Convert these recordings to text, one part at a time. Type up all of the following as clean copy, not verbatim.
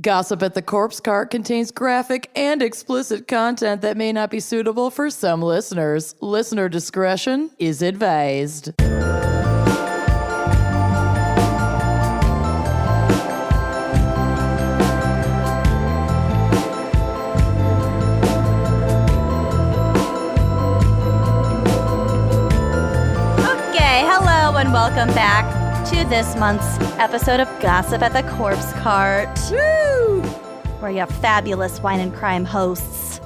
Gossip at the Corpse Cart contains graphic and explicit content that may not be suitable for some listeners. Listener discretion is advised. And welcome back to this month's episode of Gossip at the Corpse Cart. Woo! Where your fabulous wine and crime hosts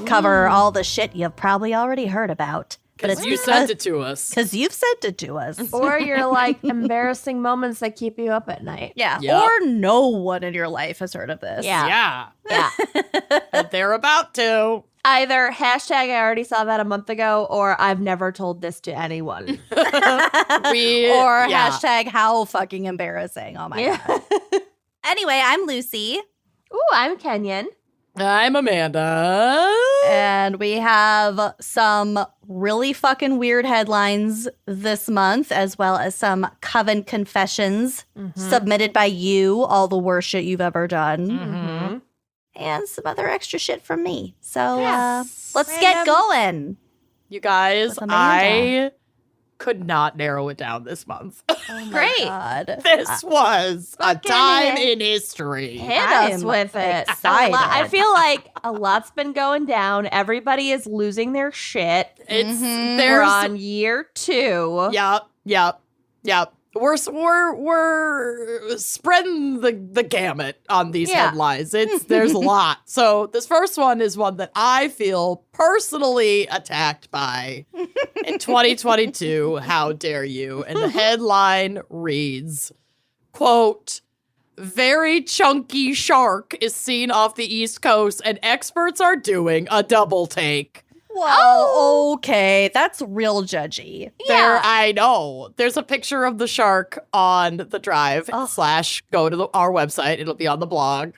cover all the shit you've probably already heard about. Because you sent it to us. Because you've sent it to us. Or your, embarrassing moments that keep you up at night. Yeah. Yep. Or no one in your life has heard of this. Yeah. And they're about to. Either hashtag I already saw that a month ago, or I've never told this to anyone. Hashtag how fucking embarrassing. Oh my God. Anyway, I'm Lucy. Ooh, I'm Kenyon. I'm Amanda. And we have some really fucking weird headlines this month, as well as some coven confessions submitted by you, all the worst shit you've ever done. And some other extra shit from me. So let's get going. You guys, I could not narrow it down this month. Oh my Great. God. This was a Fucking time in history. Hit I us am with it. excited. I feel like a lot's been going down. Everybody is losing their shit. It's We're there's on year 2. Yep. We're spreading the gamut on these headlines. There's a lot. So this first one is one that I feel personally attacked by in 2022. How dare you? And the headline reads, quote, "Very chunky shark is seen off the East Coast and experts are doing a double take." Well, okay. That's real judgy. There, I know. There's a picture of the shark on the drive / go to our website. It'll be on the blog.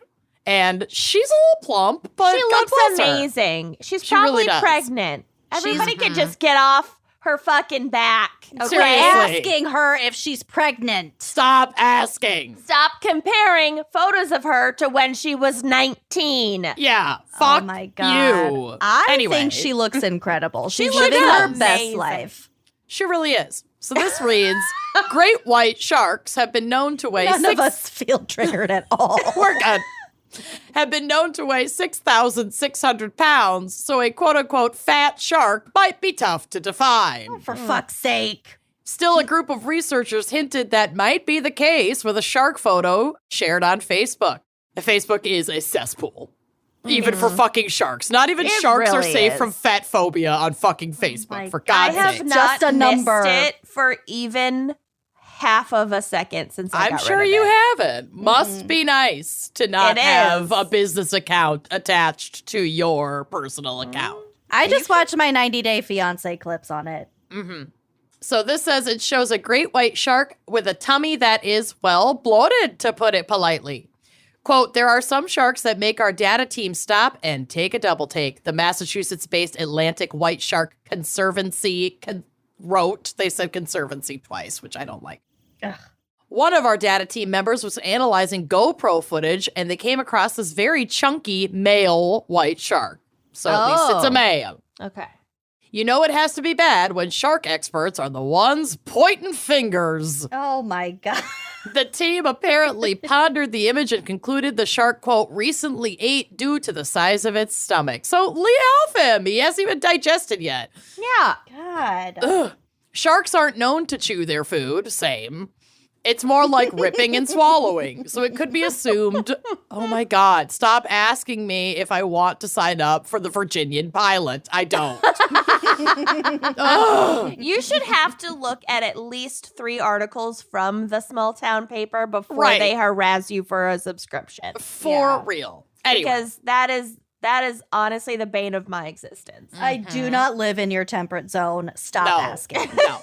And she's a little plump, but She God looks bless her. amazing. She's She really probably does. pregnant. Everybody could just get off her fucking back. Okay? Seriously. Asking her if she's pregnant. Stop asking. Stop comparing photos of her to when she was 19. Yeah, fuck Oh my God. you. I Anyway, think she looks incredible. She's looks living her amazing. best life. she really is. So this reads, great white sharks have been known to weigh None of us feel triggered at all. We're good. Have been known to weigh 6,600 pounds, so a quote-unquote fat shark might be tough to define. For fuck's sake. Still, a group of researchers hinted that might be the case with a shark photo shared on Facebook. Facebook is a cesspool. Even for fucking sharks. Not even It sharks are really safe is. from fat phobia on fucking Facebook, my for I God's have sake. not Just a number. missed it for even half of a second since I I'm got sure rid of you it. haven't. Must be nice to not It have is. a business account attached to your personal account. I just watched my 90-day fiance clips on it. So this says it shows a great white shark with a tummy that is, well, bloated, to put it politely. Quote, "There are some sharks that make our data team stop and take a double take." The Massachusetts-based Atlantic White Shark Conservancy wrote. They said conservancy twice, which I don't like. Ugh. One of our data team members was analyzing GoPro footage, and they came across this very chunky male white shark. So at least it's a male. Okay. You know it has to be bad when shark experts are the ones pointing fingers. Oh my God. The team apparently pondered the image and concluded the shark, quote, recently ate due to the size of its stomach. So lay off him. He hasn't even digested yet. Yeah. God. Ugh. Sharks aren't known to chew their food. Same. It's more like ripping and swallowing. So it could be assumed, oh my God, stop asking me if I want to sign up for the Virginian pilot. I don't. Ugh. You should have to look at least 3 articles from the small town paper before Right. they harass you for a subscription. For real. Anyway. Because that is honestly the bane of my existence. I do not live in your temperate zone. Stop asking. No.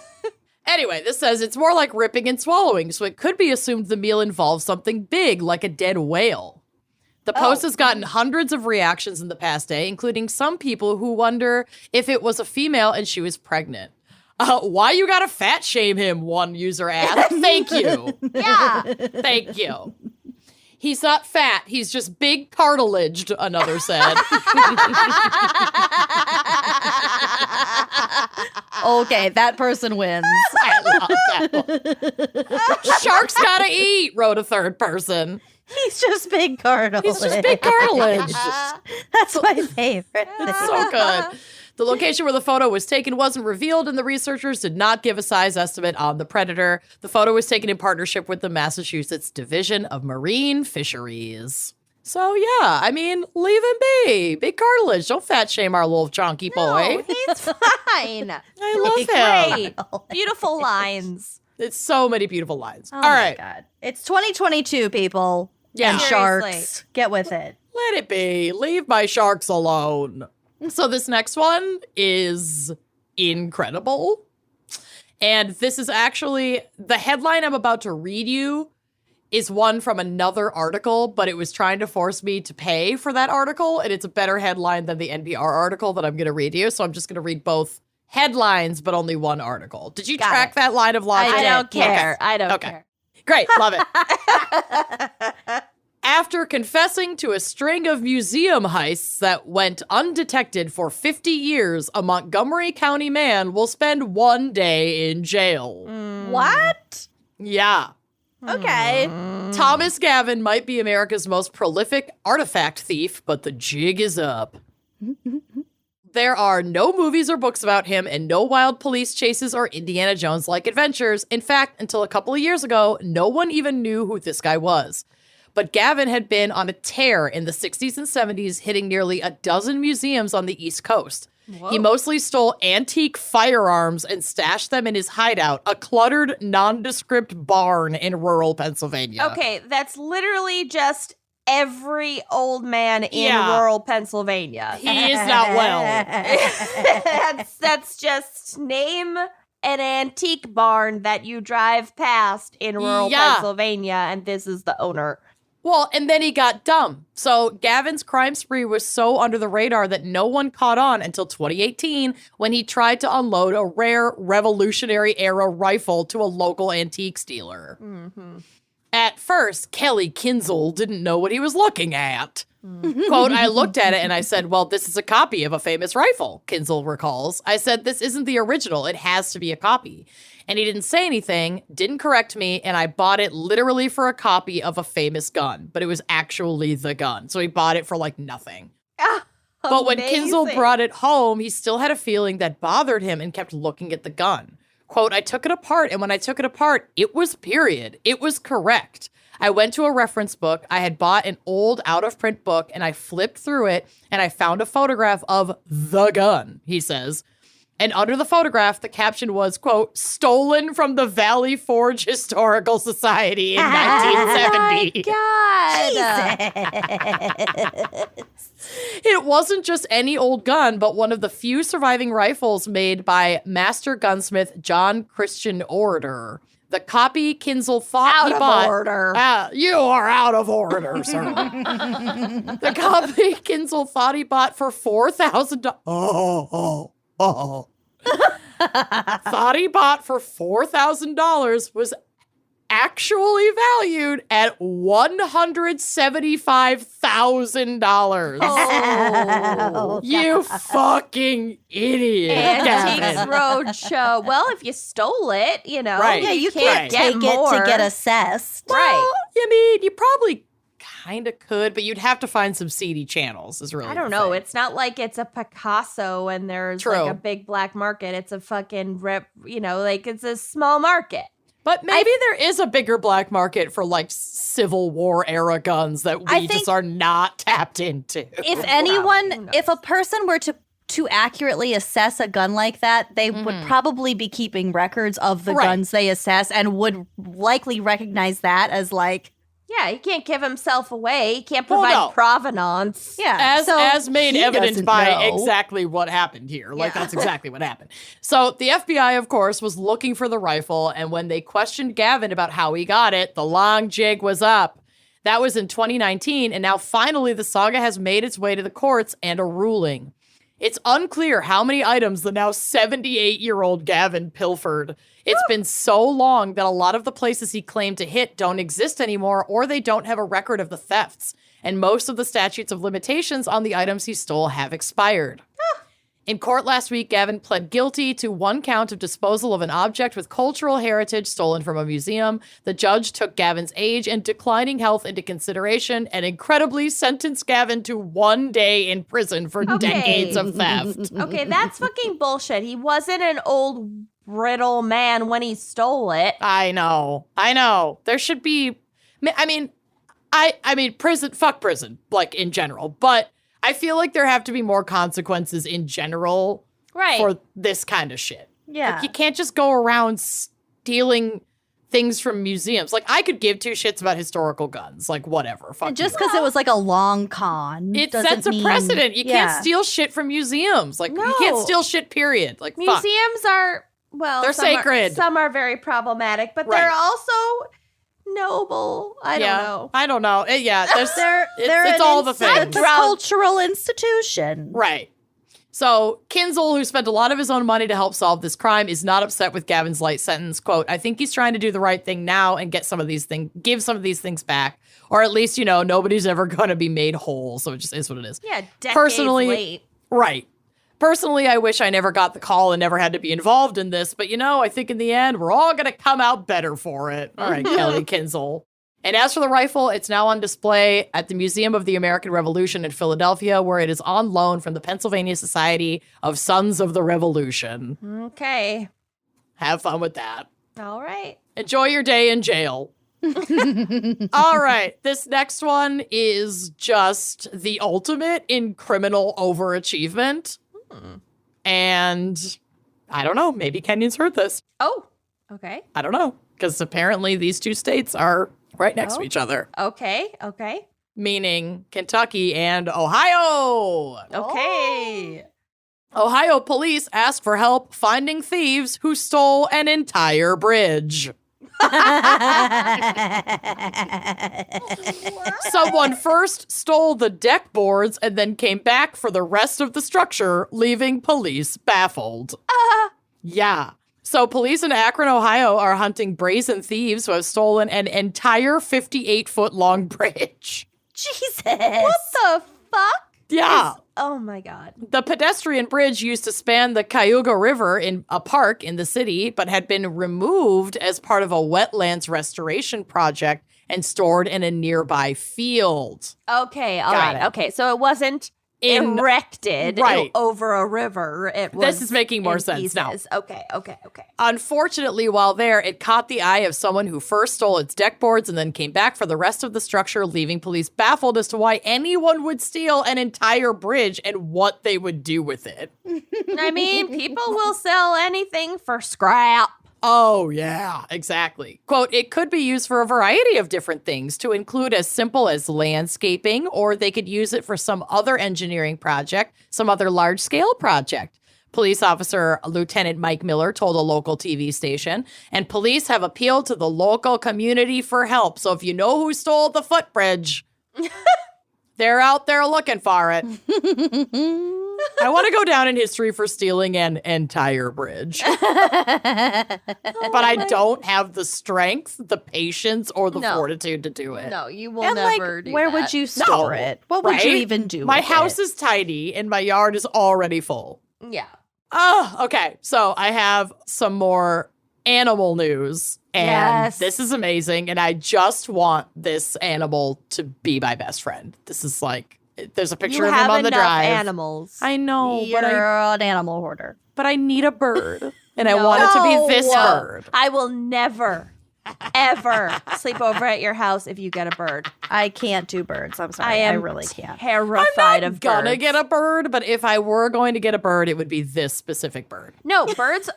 Anyway, this says it's more like ripping and swallowing, so it could be assumed the meal involves something big, like a dead whale. The post has gotten hundreds of reactions in the past day, including some people who wonder if it was a female and she was pregnant. Why you gotta fat shame him, one user asked. Thank you. Yeah. Thank you. He's not fat. He's just big cartilaged, another said. Okay, that person wins. I love that one. Sharks gotta eat, wrote a third person. He's just big cartilage. He's just big cartilage. That's my favorite. So good. The location where the photo was taken wasn't revealed, and the researchers did not give a size estimate on the predator. The photo was taken in partnership with the Massachusetts Division of Marine Fisheries. So, yeah, I mean, leave him be. Big cartilage. Don't fat shame our little chonky boy. No, he's fine. I love him. Great. Beautiful lines. It's so many beautiful lines. Oh All my right. God. It's 2022, people. Yeah. And Seriously. sharks. Get with it. Let it be. Leave my sharks alone. So this next one is incredible. And this is actually, the headline I'm about to read you is one from another article, but it was trying to force me to pay for that article. And it's a better headline than the NPR article that I'm going to read you. So I'm just going to read both headlines, but only one article. Did you track that line of logic? I don't care. Okay. I don't Okay. care. Great. Love it. After confessing to a string of museum heists that went undetected for 50 years, a Montgomery County man will spend one day in jail. What? Yeah. Okay. Thomas Gavin might be America's most prolific artifact thief, but the jig is up. There are no movies or books about him and no wild police chases or Indiana Jones-like adventures. In fact, until a couple of years ago, no one even knew who this guy was. But Gavin had been on a tear in the 60s and 70s, hitting nearly a dozen museums on the East Coast. Whoa. He mostly stole antique firearms and stashed them in his hideout, a cluttered, nondescript barn in rural Pennsylvania. Okay, that's literally just every old man in rural Pennsylvania. He is not well. That's just name an antique barn that you drive past in rural Pennsylvania, and this is the owner. Well, and then he got dumb. So Gavin's crime spree was so under the radar that no one caught on until 2018 when he tried to unload a rare Revolutionary Era rifle to a local antiques dealer. Mm-hmm. At first, Kelly Kinzel didn't know what he was looking at. Quote, I looked at it and I said, well, this is a copy of a famous rifle, Kinzel recalls. I said, this isn't the original. It has to be a copy. And he didn't say anything, didn't correct me, and I bought it literally for a copy of a famous gun. But it was actually the gun. So he bought it for like nothing. But when Kinzel brought it home, he still had a feeling that bothered him and kept looking at the gun. Quote, I took it apart, and when I took it apart, it was period. It was correct. I went to a reference book. I had bought an old out-of-print book, and I flipped through it, and I found a photograph of the gun, he says. And under the photograph, the caption was, quote, stolen from the Valley Forge Historical Society in 1970. God. It wasn't just any old gun, but one of the few surviving rifles made by master gunsmith John Christian Orator. The copy Kinzel thought he bought. Out of order. You are out of order, sir. The copy Kinzel thought he bought for $4,000. Thought he bought for $4,000 was actually valued at $175,000. Oh, you fucking idiot. Antiques Roadshow. Well, if you stole it, you know, Right. Yeah, you can't can't get take more. it to get assessed. Right. Well, I mean, you probably kind of could, but you'd have to find some seedy channels is really I don't the know. thing. It's not like it's a Picasso and there's True. like a big black market. It's a fucking like it's a small market. But maybe there is a bigger black market for like Civil War era guns that I we think- just are not tapped into. If who anyone, knows? if a person were to accurately assess a gun like that, they would probably be keeping records of the Right. guns they assess and would likely recognize that as like, Yeah, he can't give himself away. He can't Well, provide no. provenance. yeah. As made he evident doesn't by know. exactly what happened here. Like, Yeah. that's exactly what happened. So the FBI, of course, was looking for the rifle, and when they questioned Gavin about how he got it, the long jig was up. That was in 2019, and now finally the saga has made its way to the courts and a ruling. It's unclear how many items the now 78-year-old Gavin pilfered. It's been so long that a lot of the places he claimed to hit don't exist anymore, or they don't have a record of the thefts. And most of the statutes of limitations on the items he stole have expired. In court last week, Gavin pled guilty to 1 count of disposal of an object with cultural heritage stolen from a museum. The judge took Gavin's age and declining health into consideration and incredibly sentenced Gavin to 1 day in prison for decades of theft. Okay, that's fucking bullshit. He wasn't an old, brittle man when he stole it. I know. There should be, I mean, prison, fuck prison, like in general, but I feel like there have to be more consequences in general for this kind of shit. Yeah. Like, you can't just go around stealing things from museums. Like, I could give 2 shits about historical guns. Like, whatever. Fuck just because it was like a long con. It sets a precedent. You can't steal shit from museums. Like, you can't steal shit, period. Like, museums are, well, they're sacred. Some are very problematic, but they're also noble. I don't know. It's all the things. It's a cultural institution. Right. So Kinzel, who spent a lot of his own money to help solve this crime, is not upset with Gavin's light sentence. Quote, I think he's trying to do the right thing now and give some of these things back. Or at least, nobody's ever going to be made whole. So it just is what it is. Yeah, decades late. Right. Personally, I wish I never got the call and never had to be involved in this, but I think in the end, we're all going to come out better for it. All right, Kelly Kinzel. And as for the rifle, it's now on display at the Museum of the American Revolution in Philadelphia, where it is on loan from the Pennsylvania Society of Sons of the Revolution. Okay. Have fun with that. All right. Enjoy your day in jail. All right. This next one is just the ultimate in criminal overachievement. And I don't know, maybe Kenyon's heard this. Oh, okay. I don't know, because apparently these 2 states are right next to each other. Okay. Meaning Kentucky and Ohio. Okay. Ohio police asked for help finding thieves who stole an entire bridge. Someone first stole the deck boards and then came back for the rest of the structure, leaving police baffled. Yeah. So police in Akron, Ohio are hunting brazen thieves who have stolen an entire 58-foot-long bridge. Jesus. What the fuck? Yeah. Oh my God. The pedestrian bridge used to span the Cayuga River in a park in the city, but had been removed as part of a wetlands restoration project and stored in a nearby field. Okay, all right. Okay, so it wasn't erected over a river. It was This is making more sense now. Okay. Unfortunately, while there, it caught the eye of someone who first stole its deck boards and then came back for the rest of the structure, leaving police baffled as to why anyone would steal an entire bridge and what they would do with it. I mean, people will sell anything for scrap. Oh, yeah, exactly. Quote, it could be used for a variety of different things, to include as simple as landscaping, or they could use it for some other engineering project, some other large-scale project. Police officer Lieutenant Mike Miller told a local TV station, and police have appealed to the local community for help. So if you know who stole the footbridge, they're out there looking for it. I want to go down in history for stealing an entire bridge. But I don't have the strength, the patience, or the fortitude to do it. No, you will never do where that. would you store it? What would you even do My with house it? is tiny and my yard is already full. Yeah. Oh, okay. So I have some more animal news. And this is amazing. And I just want this animal to be my best friend. This is like, there's a picture of him on the drive. Animals. I know, You're an animal hoarder. but I need a bird. And I want it to be this bird. I will never, ever sleep over at your house if you get a bird. I can't do birds. I'm sorry. I really can't. Terrified I'm of gonna birds. get a bird, but if I were going to get a bird, it would be this specific bird. No, birds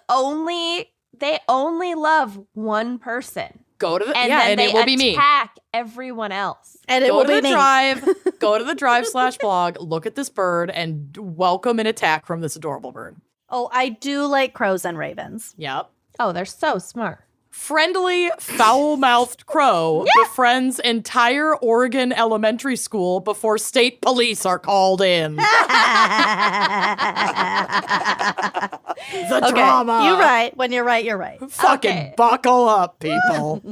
they only love one person. Go to the And it will be me. Attack everyone else. And it Go will to be the me. drive, go to the drive/blog, look at this bird, and welcome an attack from this adorable bird. Oh, I do like crows and ravens. Yep. Oh, they're so smart. friendly, foul-mouthed crow befriends entire Oregon elementary school before state police are called in. The drama. You're right. When you're right, you're right. Fucking buckle up, people.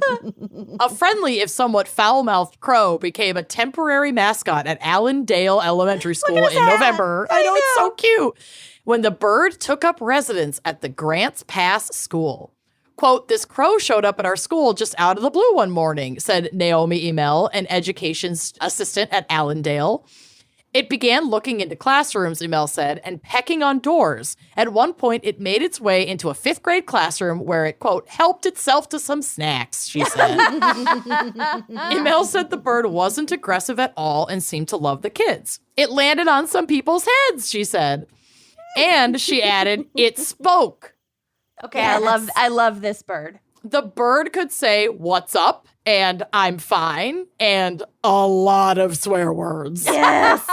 A friendly, if somewhat foul-mouthed crow became a temporary mascot at Allendale Elementary School in November. I know, it's so cute. When the bird took up residence at the Grants Pass School. Quote, this crow showed up at our school just out of the blue one morning, said Naomi Emel, an education assistant at Allendale. It began looking into classrooms, Emel said, and pecking on doors. At one point, it made its way into a 5th grade classroom where it, quote, helped itself to some snacks, she said. Emel said the bird wasn't aggressive at all and seemed to love the kids. It landed on some people's heads, she said. And she added, it spoke. Okay, yes. I love this bird. The bird could say, what's up? And I'm fine. And a lot of swear words. Yes.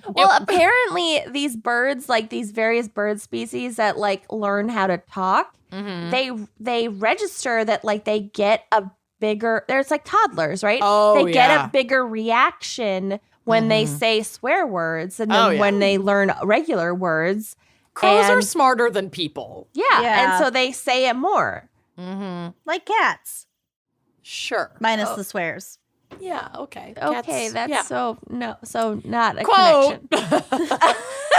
Well, apparently these birds, like these various bird species that like learn how to talk, they register that like they get a bigger, there's like toddlers, right? Oh, they get a bigger reaction when they say swear words and then when they learn regular words. Crows are smarter than people. Yeah, and so they say it more. Like cats. Sure. Minus the swears. Yeah, okay. Okay, Cats, that's so not a quote, connection.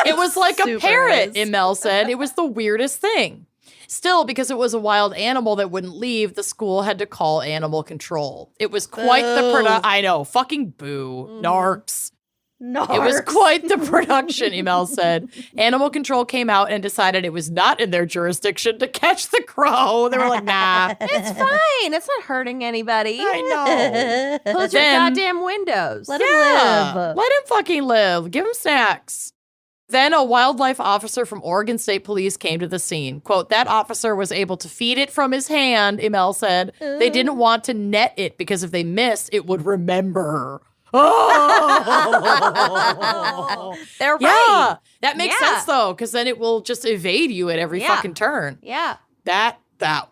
It was like a Super parrot, is. Emel said. It was the weirdest thing. Still, because it was a wild animal that wouldn't leave, the school had to call animal control. It was quite the I know, fucking boo. Narcs. No. It was quite the production, Emel said. Animal control came out and decided it was not in their jurisdiction to catch the crow. They were like, nah. It's fine. It's not hurting anybody. I know. Close your goddamn windows. Let him live. Let him fucking live. Give him snacks. Then a wildlife officer from Oregon State Police came to the scene. Quote, that officer was able to feed it from his hand, Emel said. They didn't want to net it because if they missed, it would remember. Oh, they're right. Yeah, that makes sense though, because then it will just evade you at every fucking turn. Yeah.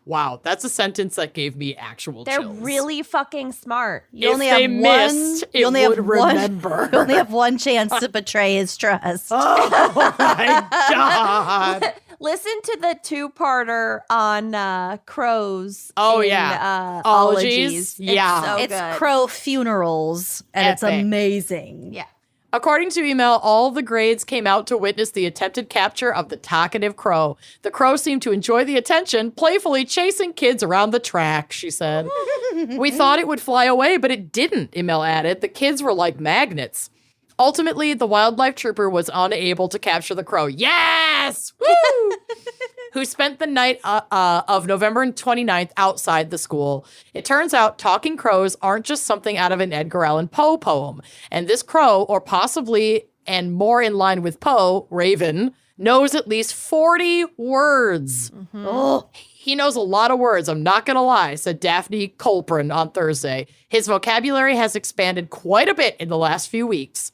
Wow, that's a sentence that gave me actual They're chills. really fucking smart. If they missed, it would remember. You only have one chance to betray his trust. Oh my God. Listen to the 2-parter on crows. Oh, in, Ologies. Yeah. It's good. crow funerals, and it's Epic. amazing. Yeah. According to Emel, all the grades came out to witness the attempted capture of the talkative crow. The crow seemed to enjoy the attention, playfully chasing kids around the track, she said. We thought it would fly away, but it didn't, Emel added. The kids were like magnets. Ultimately, the wildlife trooper was unable to capture the crow. Yes! Woo! Who spent the night of November 29th outside the school. It turns out talking crows aren't just something out of an Edgar Allan Poe poem. And this crow, or possibly and more in line with Poe, Raven, knows at least 40 words. Oh. He knows a lot of words, I'm not going to lie, said Daphne Colprin on Thursday. His vocabulary has expanded quite a bit in the last few weeks.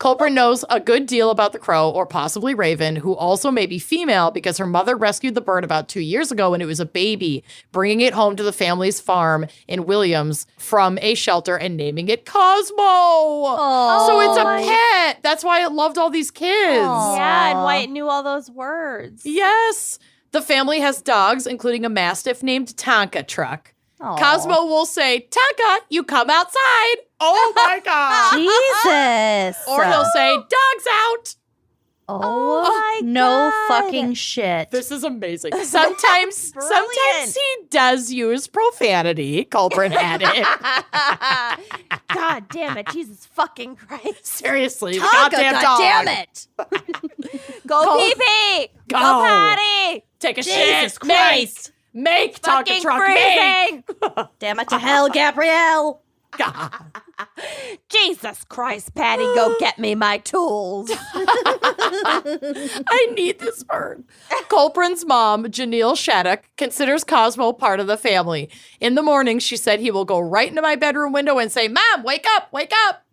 Colprin knows a good deal about the crow, or possibly Raven, who also may be female because her mother rescued the bird about 2 years ago when it was a baby, bringing it home to the family's farm in Williams from a shelter and naming it Cosmo. Oh. So it's a pet. That's why it loved all these kids. Aw. Yeah, and why it knew all those words. Yes. The family has dogs, including a mastiff named Tonka Truck. Aw. Cosmo will say, Tonka, you come outside. Oh my God. Jesus. Or he'll say, dog's out. Oh, my no God. fucking shit. This is amazing. Sometimes he does use profanity, Colbrin added. God damn it. Jesus fucking Christ. Seriously, the Tonka, goddamn dog. God damn it. Go pee-pee. Go potty. Take a Jesus shit. Christ. Make Tonka Fucking Truck freezing. Damn it to hell, Gabrielle. God. Jesus Christ, Patty, go get me my tools. I need this bird. Colprin's mom, Janelle Shattuck, considers Cosmo part of the family. In the morning, she said he will go right into my bedroom window and say, Mom, wake up, wake up.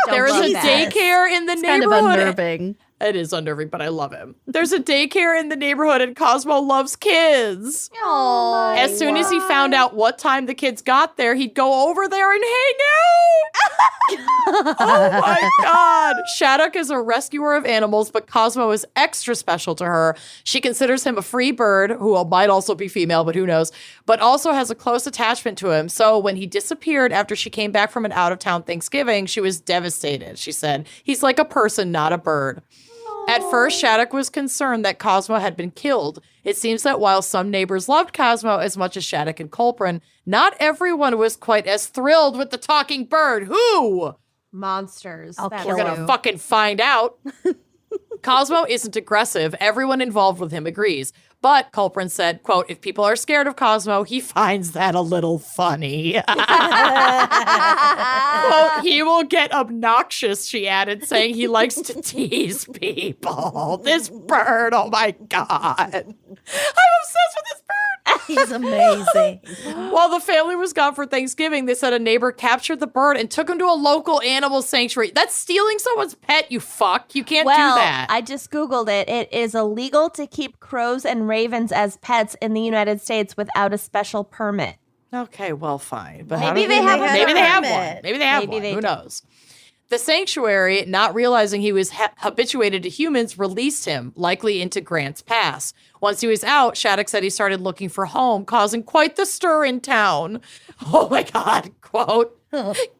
There is a love that. daycare in the It's kind of neighborhood. unnerving. It is unnerving, but I love him. There's a daycare in the neighborhood, and Cosmo loves kids. Oh, As soon as he found out what time the kids got there, he'd go over there and hang out. Oh my God. Shattuck is a rescuer of animals, but Cosmo is extra special to her. She considers him a free bird, who might also be female, but who knows, but also has a close attachment to him. So when he disappeared after she came back from an out-of-town Thanksgiving, she was devastated. She said, he's like a person, not a bird. At first, Shattuck was concerned that Cosmo had been killed. It seems that while some neighbors loved Cosmo as much as Shattuck and Culprin, not everyone was quite as thrilled with the talking bird. Who? Monsters. We're We're going to fucking find out. Cosmo isn't aggressive. Everyone involved with him agrees. But Culprin said, quote, if people are scared of Cosmo, he finds that a little funny. Quote, he will get obnoxious, she added, saying he likes to tease people. This bird, oh my God. I'm obsessed with this bird. he's amazing. While the family was gone for Thanksgiving, they said a neighbor captured the bird and took him to a local animal sanctuary. That's stealing someone's pet, you fuck. You can't do that. I just Googled it. It is illegal to keep crows and ravens as pets in the United States without a special permit. Okay, well, fine. But Maybe they have maybe they have permit. one. Maybe they have Maybe one. they Who do. knows? The sanctuary, not realizing he was habituated to humans, released him, likely into Grants Pass. Once he was out, Shattuck said he started looking for home, causing quite the stir in town. Oh my God, quote,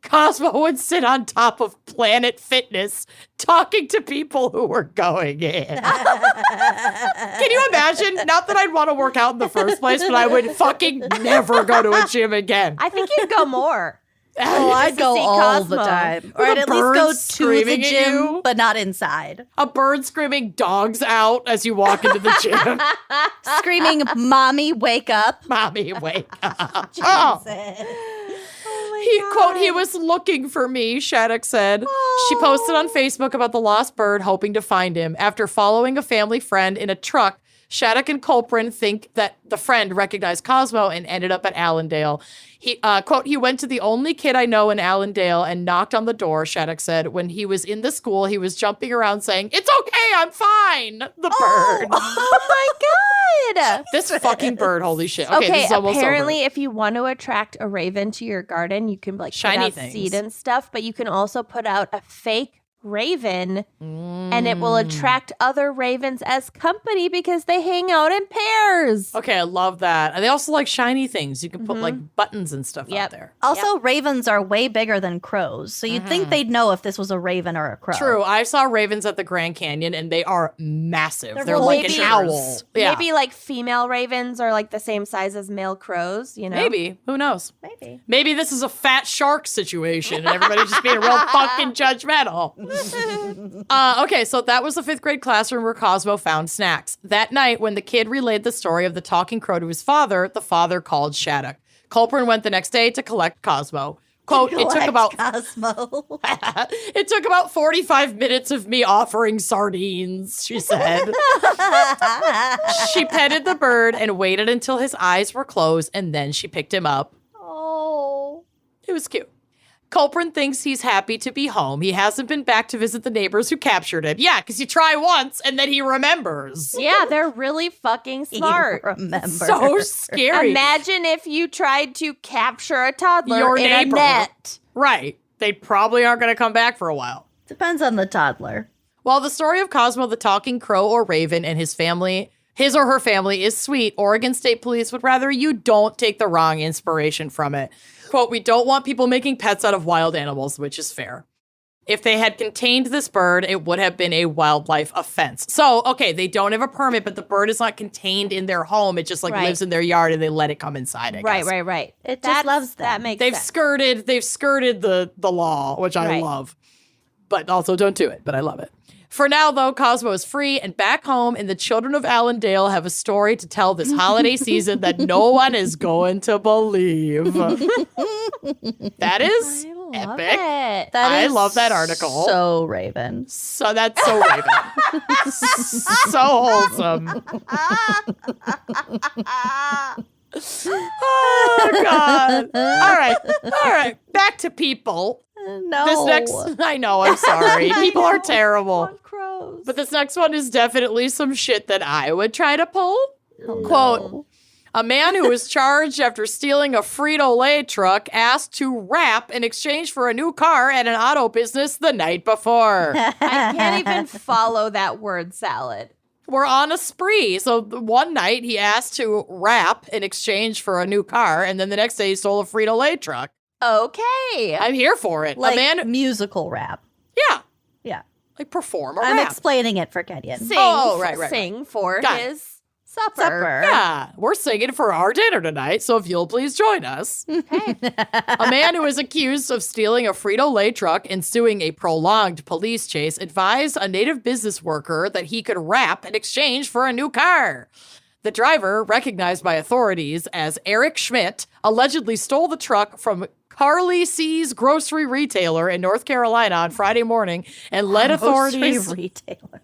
Cosmo would sit on top of Planet Fitness talking to people who were going in. Can you imagine? Not that I'd want to work out in the first place, but I would fucking never go to a gym again. I think you'd go more. Oh, I'd to go see all the Cosmo. time. Or With I'd a at least go bird to the screaming at gym, you. but not inside. A bird screaming dogs out as you walk into the gym. Screaming, Mommy, wake up. Mommy, wake up. Oh. Quote, he was looking for me, Shattuck said. She posted on Facebook about the lost bird, hoping to find him. After following a family friend in a truck, Shattuck and Culprin think that the friend recognized Cosmo and ended up at Allendale. He, quote, he went to the only kid I know in Allendale and knocked on the door, Shattuck said. When he was in the school, he was jumping around saying, it's okay, I'm fine. The bird. Oh my God. This fucking bird, holy shit. Okay, this is almost apparently over. if you want to attract a raven to your garden, you can like Shiny put out things. seed and stuff, but you can also put out a fake raven and it will attract other ravens as company because they hang out in pairs. Okay, I love that. And they also like shiny things. You can put like buttons and stuff out there. Also, ravens are way bigger than crows, so you'd think they'd know if this was a raven or a crow. True. I saw ravens at the Grand Canyon and they are massive. They're full like of an ears. owl. Yeah. Maybe like female ravens are like the same size as male crows, you know? Maybe. Who knows? Maybe. Maybe this is a fat shark situation and everybody's just being real fucking judgmental. Okay, so that was the 5th grade classroom where Cosmo found snacks. That night, when the kid relayed the story of the talking crow to his father, the father called Shattuck. Culprin went the next day to collect Cosmo. Quote, it took about Cosmo. it took about 45 minutes of me offering sardines, she said. She petted the bird and waited until his eyes were closed, and then she picked him up. Oh. It was cute. Culprin thinks he's happy to be home. He hasn't been back to visit the neighbors who captured him. Yeah, because you try once and then he remembers. Yeah, they're really fucking smart. Remember. So scary. Imagine if you tried to capture a toddler Your in neighbor. a net. Right. They probably aren't going to come back for a while. Depends on the toddler. While the story of Cosmo the talking crow or raven and his family, his or her family, is sweet, Oregon State Police would rather you don't take the wrong inspiration from it. Quote, we don't want people making pets out of wild animals, which is fair. If they had contained this bird, it would have been a wildlife offense. So, okay, they don't have a permit, but the bird is not contained in their home. It just like Right. lives in their yard and they let it come inside, I guess. Right. It just loves them. That makes They've sense. skirted the law, which I Right. love. But also don't do it, but I love it. For now, though, Cosmo is free and back home, and the children of Allendale have a story to tell this holiday season that no one is going to believe. That is I love epic. it. I love that article. So Raven. So that's so Raven. So wholesome. Oh, God. All right. Back to people. No. This next, I know, I'm sorry. People are terrible. One crow. gross. But this next one is definitely some shit that I would try to pull. Oh, Quote, no. a man who was charged after stealing a Frito-Lay truck asked to rap in exchange for a new car at an auto business the night before. I can't even follow that word salad. We're on a spree. So one night he asked to rap in exchange for a new car, and then the next day he stole a Frito-Lay truck. Okay. I'm here for it. Like a man, musical rap. yeah, Yeah. like perform a I'm rap. explaining it for Kenyon. Sing, Oh, right. sing for Got it. his supper. Supper. Yeah, we're singing for our dinner tonight, so if you'll please join us. Okay. A man who is accused of stealing a Frito-Lay truck and ensuing a prolonged police chase advised a native business worker that he could rap in exchange for a new car. The driver, recognized by authorities as Eric Schmidt, allegedly stole the truck from Carly C's grocery retailer in North Carolina on Friday morning and led authorities retailer.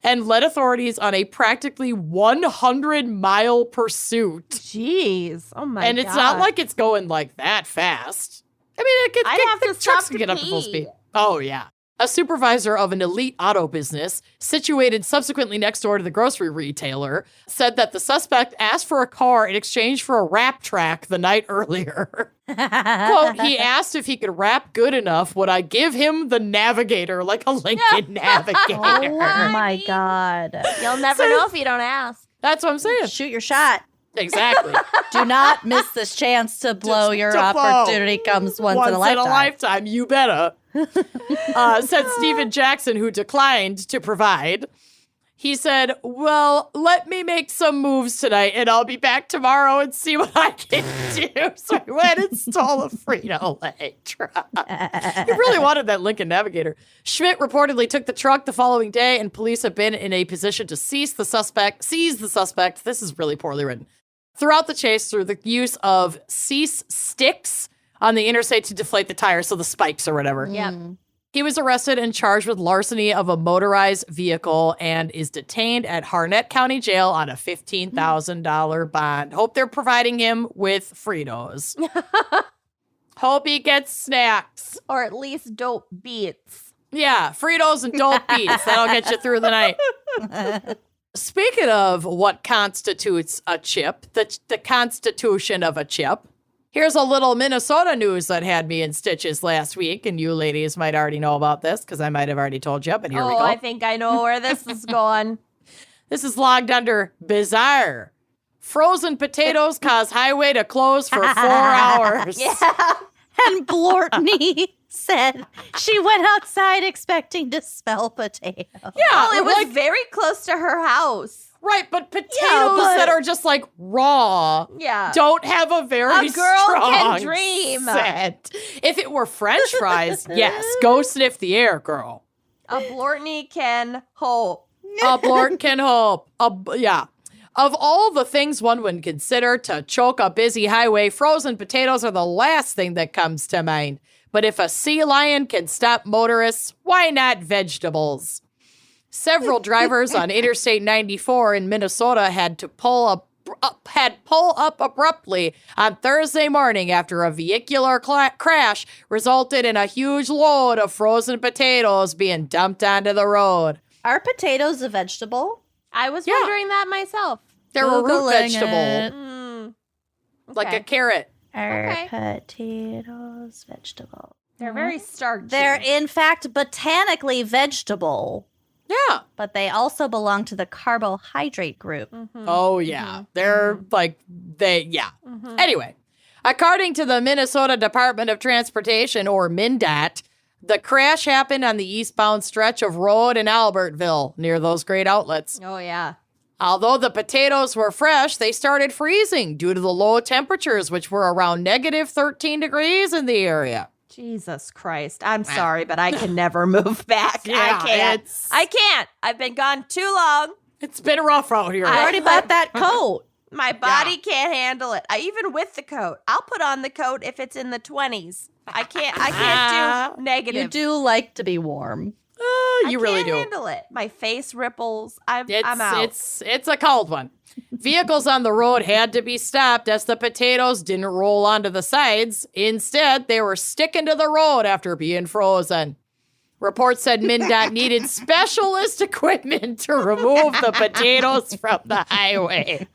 and led authorities on a practically 100-mile pursuit. Jeez. Oh my god. And it's not like it's going like that fast. I mean, I'd have to trucks stop can to get up to full pee. speed. Oh, yeah. A supervisor of an elite auto business, situated subsequently next door to the grocery retailer, said that the suspect asked for a car in exchange for a rap track the night earlier. Quote, he asked if he could rap good enough, would I give him the Navigator, like a Lincoln Navigator. Oh my God. You'll never know if you don't ask. That's what I'm saying. Shoot your shot. Exactly. Do not miss this chance to blow. Your to blow. opportunity comes once in a lifetime. You better. Said Stephen Jackson, who declined to provide. He said, well, let me make some moves tonight and I'll be back tomorrow and see what I can do. So he went and stole a Frito-Lay truck. He really wanted that Lincoln Navigator. Schmidt reportedly took the truck the following day and police have been in a position to seize the suspect. This is really poorly written. Throughout the chase through the use of cease sticks on the interstate to deflate the tires, so the spikes or whatever. Yep. He was arrested and charged with larceny of a motorized vehicle and is detained at Harnett County Jail on a $15,000 bond. Hope they're providing him with Fritos. Hope he gets snacks. Or at least dope beats. Yeah, Fritos and dope beats. That'll get you through the night. Speaking of what constitutes a chip, the constitution of a chip, here's a little Minnesota news that had me in stitches last week, and you ladies might already know about this because I might have already told you, but here we go. I think I know where this is going. This is logged under bizarre. Frozen potatoes cause highway to close for 4 hours. Yeah. And Blortney said she went outside expecting to smell potato. Yeah, Oh, it was like, very close to her house. right, but potatoes but- that are just like raw Yeah. don't have a very A girl strong can dream. scent. If it were French fries, yes, go sniff the air, girl. A Blortney can hope. A blort can hope. Yeah. Of all the things one would consider to choke a busy highway, frozen potatoes are the last thing that comes to mind. But if a sea lion can stop motorists, why not vegetables? Several drivers on Interstate 94 in Minnesota had to pull up abruptly on Thursday morning after a vehicular crash resulted in a huge load of frozen potatoes being dumped onto the road. Are potatoes a vegetable? I was Yeah. wondering that myself. They're a root Googling vegetable, it. Mm. like a Okay. carrot. Are Okay. potatoes vegetable? They're very starchy. They're in fact botanically vegetable, Yeah. but they also belong to the carbohydrate group. Mhm. Oh, yeah. They're yeah. Mhm. Anyway, according to the Minnesota Department of Transportation, or MnDOT, the crash happened on the eastbound stretch of road in Albertville near those great outlets. Oh, yeah. Although the potatoes were fresh, they started freezing due to the low temperatures, which were around negative 13 degrees in the area. Jesus Christ. I'm sorry, but I can never move back. Yeah, I can't. it's- I can't. I've been gone too long. It's been rough out here. I already bought that coat. My body can't handle it. Even with the coat. I'll put on the coat if it's in the 20s. I can't do negative. You do like to be warm. You really do. I can't handle it. My face ripples. I'm out. It's a cold one. Vehicles on the road had to be stopped as the potatoes didn't roll onto the sides. Instead, they were sticking to the road after being frozen. Reports said MnDOT needed specialist equipment to remove the potatoes from the highway.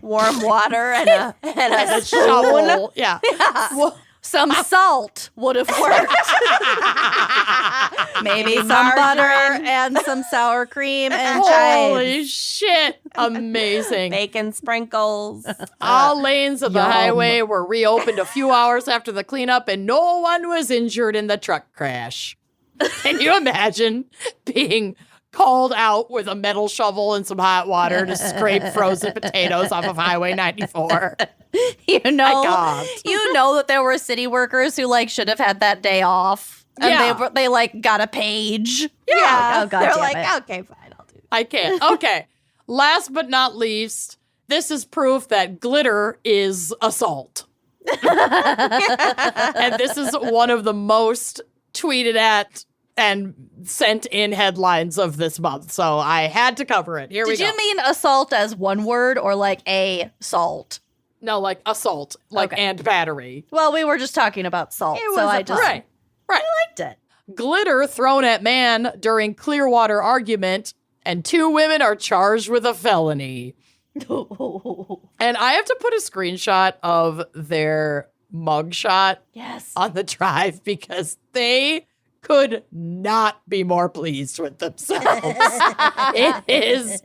Warm water and a Shovel. Yeah. Well, some salt would have worked. Maybe some butter and some sour cream and Holy chives. shit. Amazing. bacon sprinkles. All lanes of the Yum. highway were reopened a few hours after the cleanup, and no one was injured in the truck crash. Can you imagine being called out with a metal shovel and some hot water to scrape frozen potatoes off of Highway 94? You know, God. you know that there were city workers who like should have had that day off, and Yeah. they like got a page. Yeah. Oh, God They're damn like, it. okay, fine, I'll do it. I can't. Okay. Last but not least, this is proof that glitter is assault. And this is one of the most tweeted at and sent in headlines of this month. So I had to cover it. Here we Did go. you mean assault as one word or like a salt? No, like assault, like Okay. and battery. Well, we were just talking about salt, It so was I a just Right. Right. liked it. Glitter thrown at man during Clearwater argument, and 2 women are charged with a felony. And I have to put a screenshot of their mugshot Yes. on the drive because they could not be more pleased with themselves. It is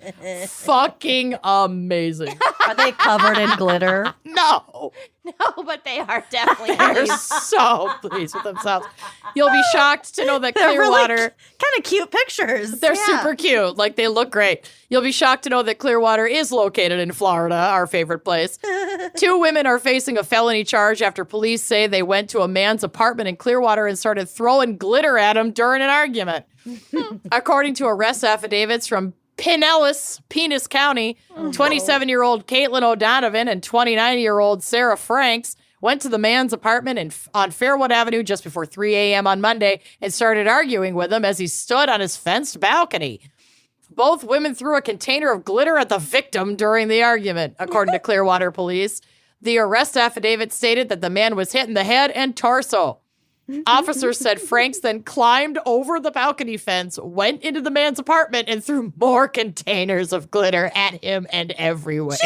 fucking amazing. Are they covered in glitter? No, No, but they are definitely. they're so pleased with themselves. You'll be shocked to know that They're Clearwater. really kind of cute pictures. They're Yeah. super cute. Like, they look great. You'll be shocked to know that Clearwater is located in Florida, our favorite place. 2 women are facing a felony charge after police say they went to a man's apartment in Clearwater and started throwing glitter at him during an argument. According to arrest affidavits from Pinellas, Penis County, 27-year-old Caitlin O'Donovan and 29-year-old Sarah Franks went to the man's apartment on Fairwood Avenue just before 3 a.m. on Monday and started arguing with him as he stood on his fenced balcony. Both women threw a container of glitter at the victim during the argument, according to Clearwater police. The arrest affidavit stated that the man was hit in the head and torso. Officers said Franks then climbed over the balcony fence, went into the man's apartment, and threw more containers of glitter at him and everywhere.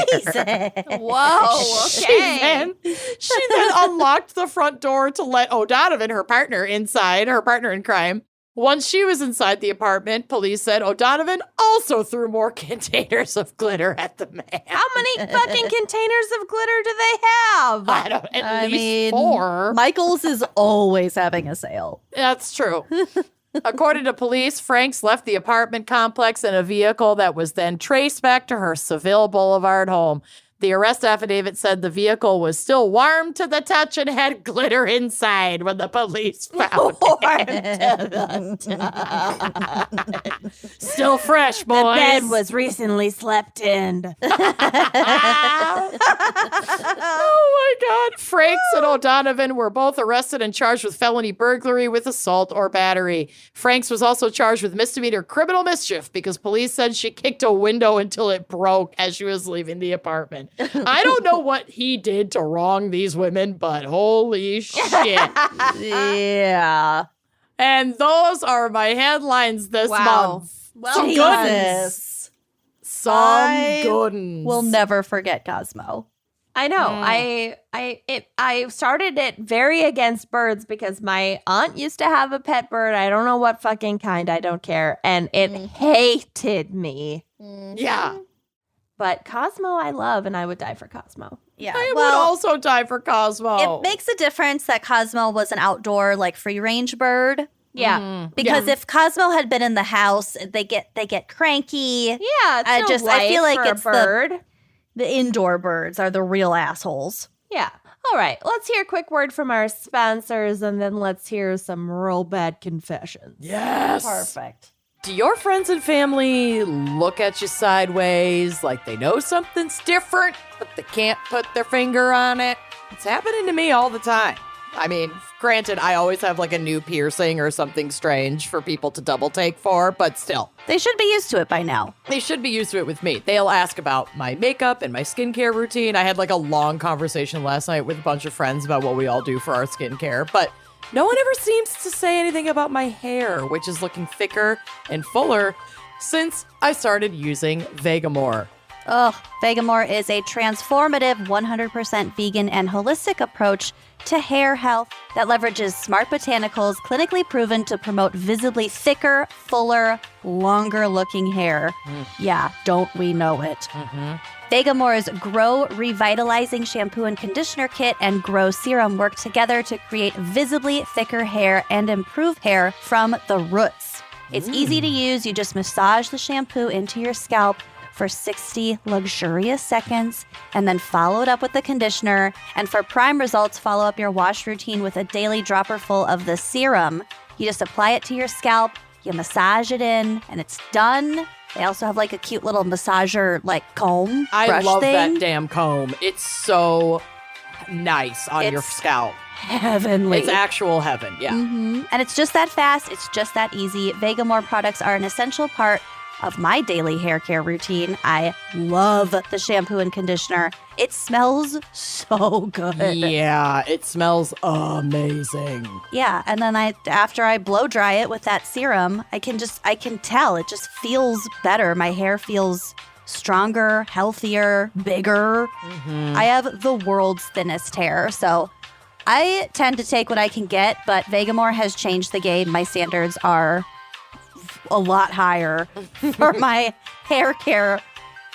Whoa, okay. She then unlocked the front door to let O'Donovan, her partner in crime. Once she was inside the apartment, police said O'Donovan also threw more containers of glitter at the man. How many fucking containers of glitter do they have? I don't, at I least mean, 4. Michael's is always having a sale. That's true. According to police, Franks left the apartment complex in a vehicle that was then traced back to her Seville Boulevard home. The arrest affidavit said the vehicle was still warm to the touch and had glitter inside when the police found it. Still fresh, boys. The bed was recently slept in. Oh my God. Franks and O'Donovan were both arrested and charged with felony burglary with assault or battery. Franks was also charged with misdemeanor criminal mischief because police said she kicked a window until it broke as she was leaving the apartment. I don't know what he did to wrong these women, but holy shit. Yeah. And those are my headlines this Wow. month. Well Some done. good Jesus. Some I good ones. We'll never forget Cosmo. I know. I started it very against birds because my aunt used to have a pet bird. I don't know what fucking kind. I don't care. And it hated me. Yeah. But Cosmo I love, and I would die for Cosmo. Yeah. I would also die for Cosmo. It makes a difference that Cosmo was an outdoor, like free range bird. Yeah. Because if Cosmo had been in the house, they get cranky. Yeah. It's I feel like for it's a bird. The indoor birds are the real assholes. Yeah. All right. Let's hear a quick word from our sponsors, and then let's hear some real bad confessions. Yes. Perfect. Do your friends and family look at you sideways like they know something's different, but they can't put their finger on it? It's happening to me all the time. I mean, granted, I always have like a new piercing or something strange for people to double take for, but still. They should be used to it by now. They should be used to it with me. They'll ask about my makeup and my skincare routine. I had like a long conversation last night with a bunch of friends about what we all do for our skincare, but no one ever seems to say anything about my hair, which is looking thicker and fuller since I started using Vegamore. Vegamore is a transformative 100% vegan and holistic approach to hair health that leverages smart botanicals clinically proven to promote visibly thicker, fuller, longer-looking hair. Yeah, don't we know it? Vegamore's Grow Revitalizing Shampoo and Conditioner Kit and Grow Serum work together to create visibly thicker hair and improve hair from the roots. It's easy to use. You just massage the shampoo into your scalp for 60 luxurious seconds, and then follow it up with the conditioner. And for prime results, follow up your wash routine with a daily dropper full of the serum. You just apply it to your scalp, you massage it in, and it's done. They also have like a cute little massager like comb I love thing. that damn comb. It's so nice on your scalp. Heavenly. It's actual heaven, yeah. And it's just that fast. It's just that easy. Vegamore products are an essential part of my daily hair care routine. I love the shampoo and conditioner. It smells so good. Yeah, it smells amazing. Yeah, and then after I blow dry it with that serum, I can tell it just feels better. My hair feels stronger, healthier, bigger. I have the world's thinnest hair, so I tend to take what I can get, but Vegamore has changed the game. My standards are a lot higher for my hair care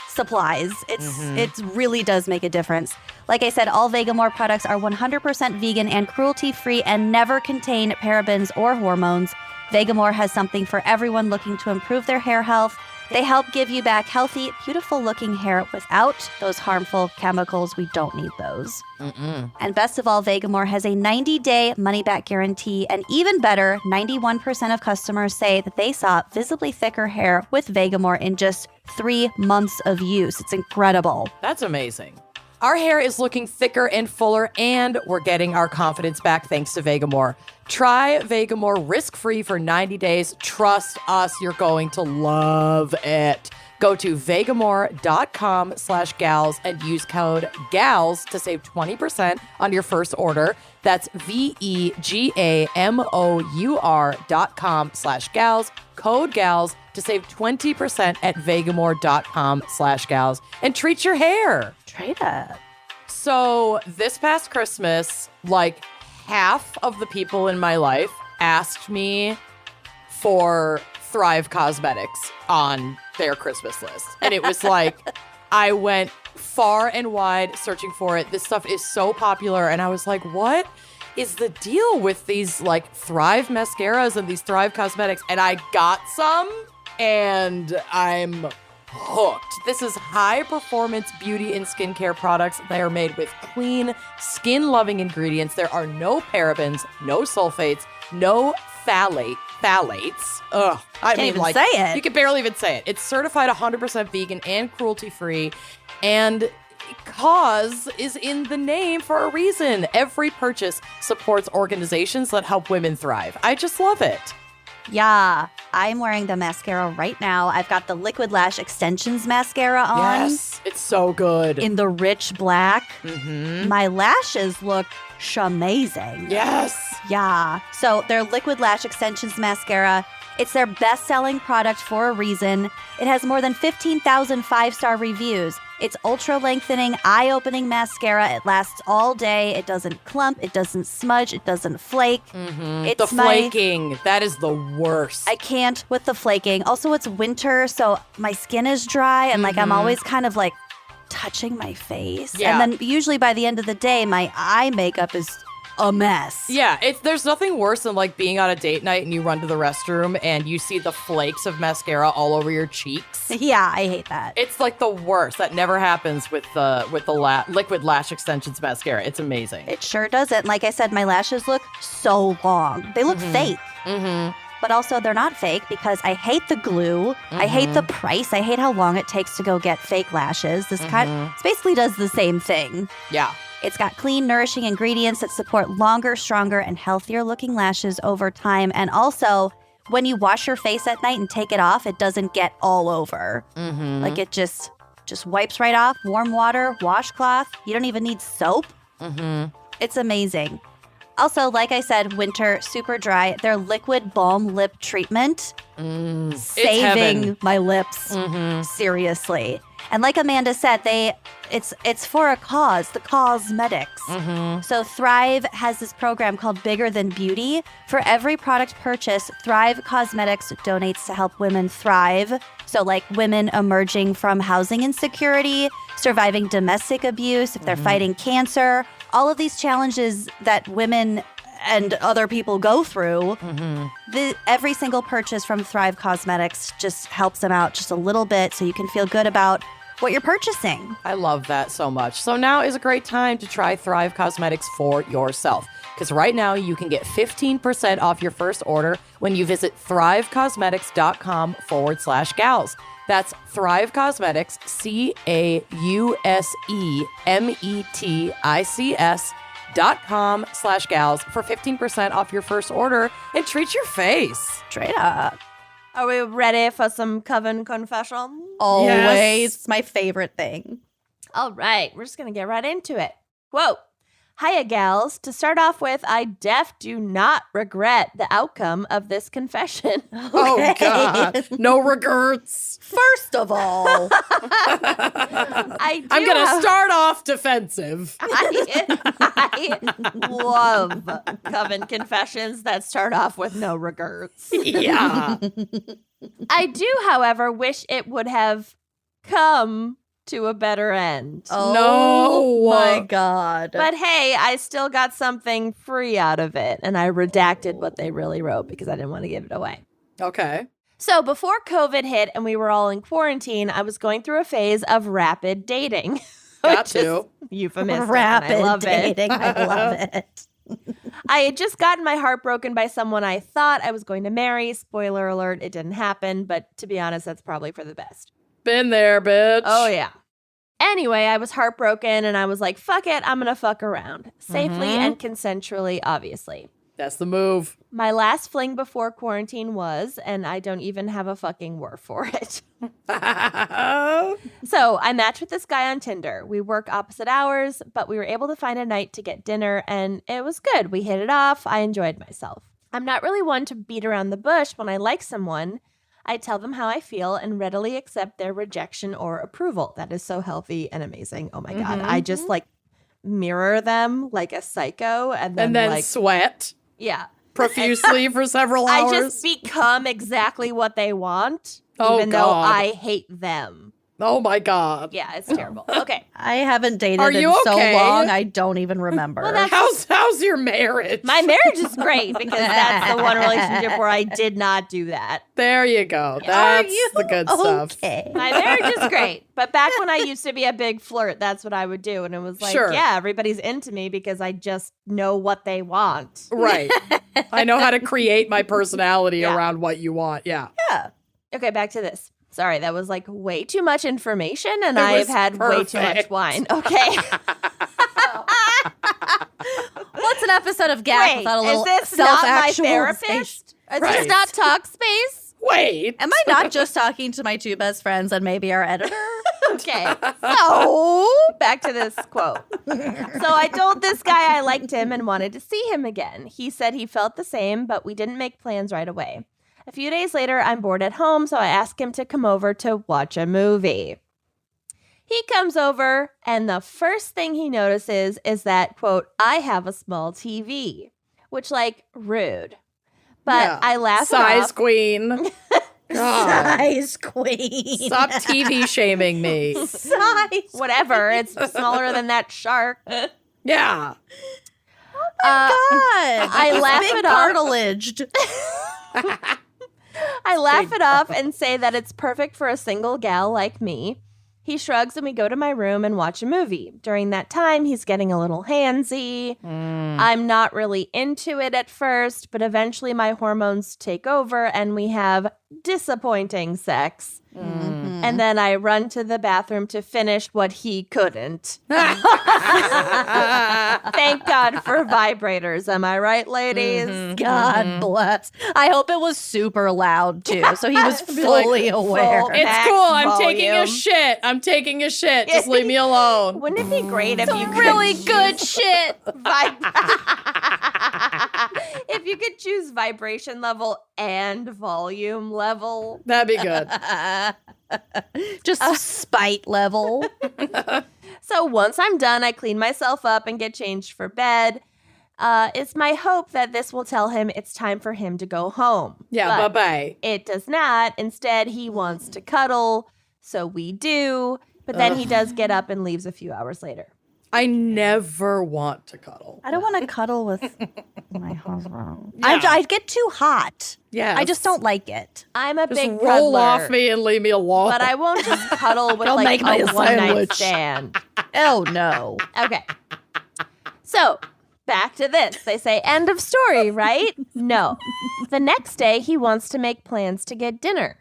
supplies. It really does make a difference. Like I said, all Vegamore products are 100% vegan and cruelty-free and never contain parabens or hormones. Vegamore has something for everyone looking to improve their hair health. They help give you back healthy, beautiful-looking hair without those harmful chemicals. We don't need those. And best of all, Vegamore has a 90-day money-back guarantee. And even better, 91% of customers say that they saw visibly thicker hair with Vegamore in just 3 months of use. It's incredible. That's amazing. Our hair is looking thicker and fuller, and we're getting our confidence back thanks to Vegamore. Try Vegamore risk-free for 90 days. Trust us, you're going to love it. Go to vegamore.com/gals and use code GALS to save 20% on your first order. That's vegamor.com/gals, code GALS to save 20% at vegamore.com/gals and treat your hair. Trade up. So this past Christmas, like half of the people in my life asked me for Thrive Cosmetics on their Christmas list. And it was like, I went far and wide searching for it. This stuff is so popular. And I was like, what is the deal with these like Thrive mascaras and these Thrive Cosmetics? And I got some and I'm hooked. This is high performance beauty and skincare products. They are made with clean, skin loving ingredients. There are no parabens, no sulfates, no phthalates. Ugh. I Can't even say it. You can barely even say it. It's certified 100% vegan and cruelty free. And cause is in the name for a reason. Every purchase supports organizations that help women thrive. I just love it. Yeah, I'm wearing the mascara right now. I've got the Liquid Lash Extensions mascara on. Yes, it's so good. In the rich black. My lashes look shamazing. Yes. Yeah. So their Liquid Lash Extensions mascara, it's their best-selling product for a reason. It has more than 15,000 five-star reviews. It's ultra-lengthening, eye-opening mascara. It lasts all day. It doesn't clump. It doesn't smudge. It doesn't flake. It's The flaking, that is the worst. I can't with the flaking. Also, it's winter, so my skin is dry, and like I'm always kind of like touching my face. Yeah. And then usually by the end of the day, my eye makeup is a mess. Yeah, there's nothing worse than like being on a date night and you run to the restroom and you see the flakes of mascara all over your cheeks. Yeah, I hate that. It's like the worst. That never happens with the Liquid Lash Extensions mascara. It's amazing. It sure doesn't. Like I said, my lashes look so long. They look fake. But also they're not fake because I hate the glue. I hate the price. I hate how long it takes to go get fake lashes. This basically does the same thing. Yeah. It's got clean, nourishing ingredients that support longer, stronger, and healthier looking lashes over time. And also, when you wash your face at night and take it off, it doesn't get all over. Like it just wipes right off. Warm water, washcloth. You don't even need soap. It's amazing. Also, like I said, winter, super dry. Their liquid balm lip treatment, saving my lips. Seriously. And like Amanda said, it's for a cause, the cosmetics. So Thrive has this program called Bigger Than Beauty. For every product purchase, Thrive Cosmetics donates to help women thrive. So like women emerging from housing insecurity, surviving domestic abuse, if they're fighting cancer, all of these challenges that women and other people go through, every single purchase from Thrive Cosmetics just helps them out just a little bit so you can feel good about what you're purchasing. I love that so much. So now is a great time to try Thrive Cosmetics for yourself. Because right now you can get 15% off your first order when you visit thrivecosmetics.com/gals. That's Thrive Cosmetics, CAUSEMETICS.com/gals for 15% off your first order and treat your face. Straight up. Are we ready for some coven confession? Always. Yes. It's my favorite thing. All right, we're just going to get right into it. Quote, "Hiya, gals. To start off with, I do not regret the outcome of this confession." Oh, God. No regrets. First of all, I'm I'm going to start off defensive. I love coven confessions that start off with no regrets. Yeah. I do, however, wish it would have come to a better end. oh my God. But hey, I still got something free out of it, and I redacted what they really wrote because I didn't want to give it away. Okay. So before COVID hit and we were all in quarantine, I was going through a phase of rapid dating. Got which is to. euphemistic, Rapid and I love dating. it. I love it. I had just gotten my heart broken by someone I thought I was going to marry. Spoiler alert, it didn't happen, but to be honest, that's probably for the best. Been there, bitch. Oh, yeah. Anyway, I was heartbroken and I was like, fuck it, I'm going to fuck around. Safely and consensually, obviously. That's the move. My last fling before quarantine was, and I don't even have a fucking word for it. So I matched with this guy on Tinder. We work opposite hours, but we were able to find a night to get dinner, and it was good. We hit it off. I enjoyed myself. I'm not really one to beat around the bush when I like someone. I tell them how I feel and readily accept their rejection or approval. That is so healthy and amazing. Oh my God. I just like mirror them like a psycho and then like sweat yeah. profusely for several hours. I just become exactly what they want, Oh, even though God. I hate them. Oh my God. Yeah, it's terrible. Okay. I haven't dated Are in you so okay? long, I don't even remember. Well, that's- How's your marriage? My marriage is great because that's the one relationship where I did not do that. There you go. Are That's you the good stuff. okay? My marriage is great. But back when I used to be a big flirt, that's what I would do. And it was like, Sure. yeah, everybody's into me because I just know what they want. Right. I know how to create my personality Yeah. around what you want. Yeah. Yeah. Okay, back to this. Sorry, that was like way too much information and It I've was had way too much perfect. wine. Okay. What's an episode of Gap Wait, without a little is this not my self-actualization? therapist? Is Right. this not talk space? Wait. Am I not just talking to my two best friends and maybe our editor? Okay. So back to this quote. So I told this guy I liked him and wanted to see him again. He said he felt the same, but we didn't make plans right away. A few days later, I'm bored at home, so I asked him to come over to watch a movie. He comes over, and the first thing he notices is that, quote, I have a small TV, which, like, rude. But Yeah. I laugh it Size off. queen. God. Size queen. Stop TV shaming me. Size. Whatever, it's smaller than that shark. Yeah. God. I It's laugh big it off. cartilaged. I laugh it off and say that it's perfect for a single gal like me. He shrugs and we go to my room and watch a movie. During that time, he's getting a little handsy. I'm not really into it at first, but eventually my hormones take over and we have disappointing sex. And then I run to the bathroom to finish what he couldn't. Thank God for vibrators. Am I right, ladies? God bless. I hope it was super loud too, so he was fully aware. full- It's Max cool. I'm taking a volume. shit. I'm taking a shit. Just leave me alone. Wouldn't it be great if you could Really good shit. if you could choose vibration level and volume level? That'd be good. Just spite level. So once I'm done, I clean myself up and get changed for bed. It's my hope that this will tell him it's time for him to go home. Yeah, But bye-bye. it does not. Instead, he wants to cuddle, so we do. But then he does get up and leaves a few hours later. I never want to cuddle. I don't want to cuddle with my husband. Yeah. I get too hot. Yeah, I just don't like it. I'm a just big roll cuddler, off me and leave me alone. but I won't just cuddle with Don't like make me a a one-night sandwich. stand. Oh no. Okay. So, back to this. They say, end of story, right? No. The next day, he wants to make plans to get dinner.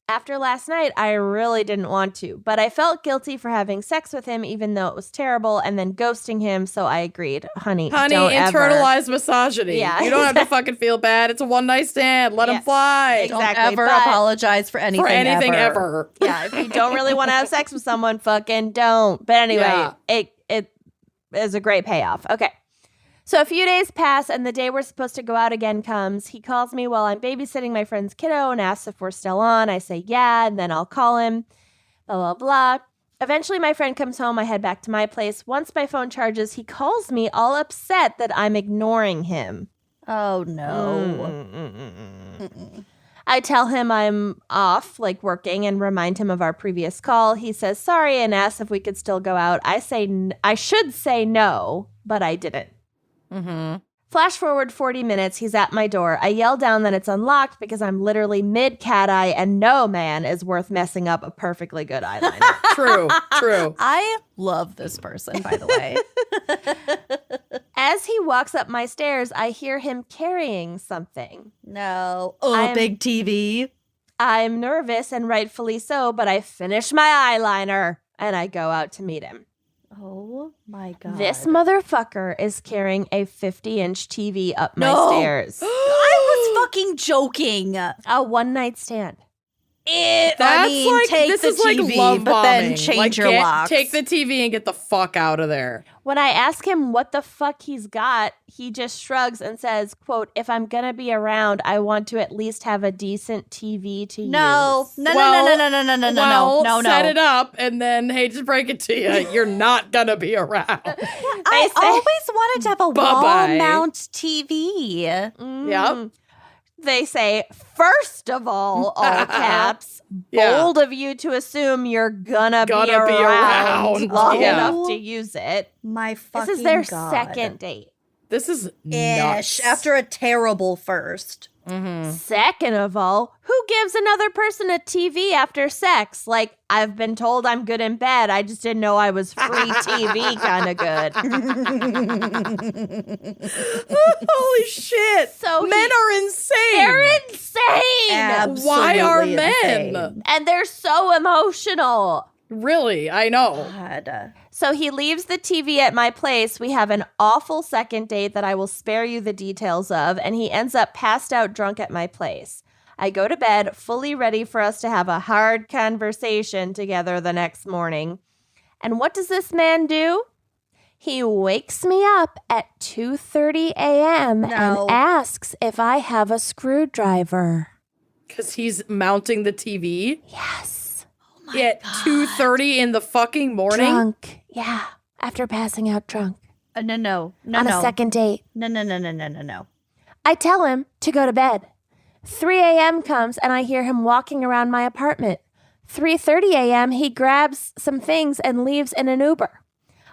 After last night, I really didn't want to, but I felt guilty for having sex with him, even though it was terrible, and then ghosting him, so I agreed. Honey, don't internalize misogyny. Yeah, You don't have to fucking feel bad. It's a one-night stand. Let him fly. Exactly. Don't ever but- apologize for anything. For anything ever. ever. Yeah, if you don't really want to have sex with someone, fucking don't. But anyway, Yeah. it is a great payoff. Okay. So a few days pass, and the day we're supposed to go out again comes. He calls me while I'm babysitting my friend's kiddo and asks if we're still on. I say, yeah, and then I'll call him, blah, blah, blah. Eventually, my friend comes home. I head back to my place. Once my phone charges, he calls me all upset that I'm ignoring him. Oh no. I tell him I'm off, like working, and remind him of our previous call. He says sorry and asks if we could still go out. I should say no, but I didn't. Flash forward 40 minutes, he's at my door. I yell down that it's unlocked because I'm literally mid-cat eye, and no man is worth messing up a perfectly good eyeliner. True. I love this person, by the way. As he walks up my stairs, I hear him carrying something. No. I'm- Big TV. I'm nervous, and rightfully so, but I finish my eyeliner, and I go out to meet him. Oh my god. This motherfucker is carrying a 50-inch TV up my No. stairs. I was fucking joking. A one-night stand. That's take the TV, love but then bombing. change Like, your locks. Take the TV and get the fuck out of there. When I ask him what the fuck he's got, he just shrugs and says, quote, if I'm going to be around, I want to at least have a decent TV to No, use. no, Well, no. Set it up and then hate to break it to you, you're not gonna be around. I say- always wanted to have a Bye-bye. wall mount TV. Yep. They say, first of all caps, Yeah. bold of you to assume you're gonna be Gonna be around around. long Yeah. enough to use it. My fucking This is their God. second date. This is Ish. nuts. After a terrible first. Second of all, who gives another person a TV after sex? Like, I've been told I'm good in bed. I just didn't know I was free TV kind of good. Holy shit. So men are insane. They're insane. Absolutely Why are men? insane. And they're so emotional. Really, I know. God. So he leaves the TV at my place. We have an awful second date that I will spare you the details of, and he ends up passed out drunk at my place. I go to bed fully ready for us to have a hard conversation together the next morning. And what does this man do? He wakes me up at 2:30 a.m. No. and asks if I have a screwdriver. Because he's mounting the TV Yes. at 2:30 in the fucking morning. Drunk. Yeah. After passing out drunk. No. On a second date. No. I tell him to go to bed. 3 a.m. comes and I hear him walking around my apartment. 3:30 a.m. he grabs some things and leaves in an Uber.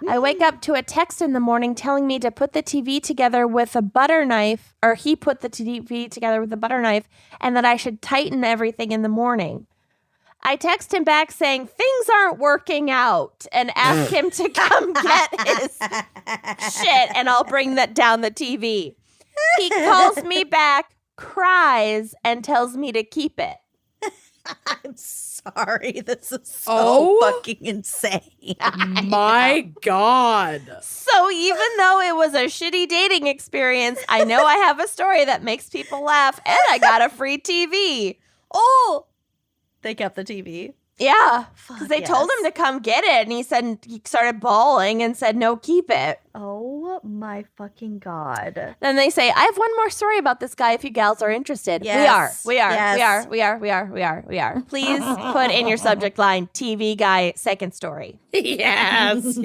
I wake up to a text in the morning telling me to put the TV together with a butter knife, or he put the TV together with a butter knife, and that I should tighten everything in the morning. I text him back saying things aren't working out and ask him to come get his shit and I'll bring that down the TV. He calls me back, cries, and tells me to keep it. I'm sorry. This is so fucking insane. My God. So even though it was a shitty dating experience, I know I have a story that makes people laugh, and I got a free TV. Oh, they kept the TV. Yeah, because they Fuck told yes. him to come get it, and he said he started bawling and said, "No, keep it." Oh my fucking God. Then they say, "I have one more story about this guy. If you gals are interested, Yes. we are. Yes. Please put in your subject line: TV guy, second story." Yes.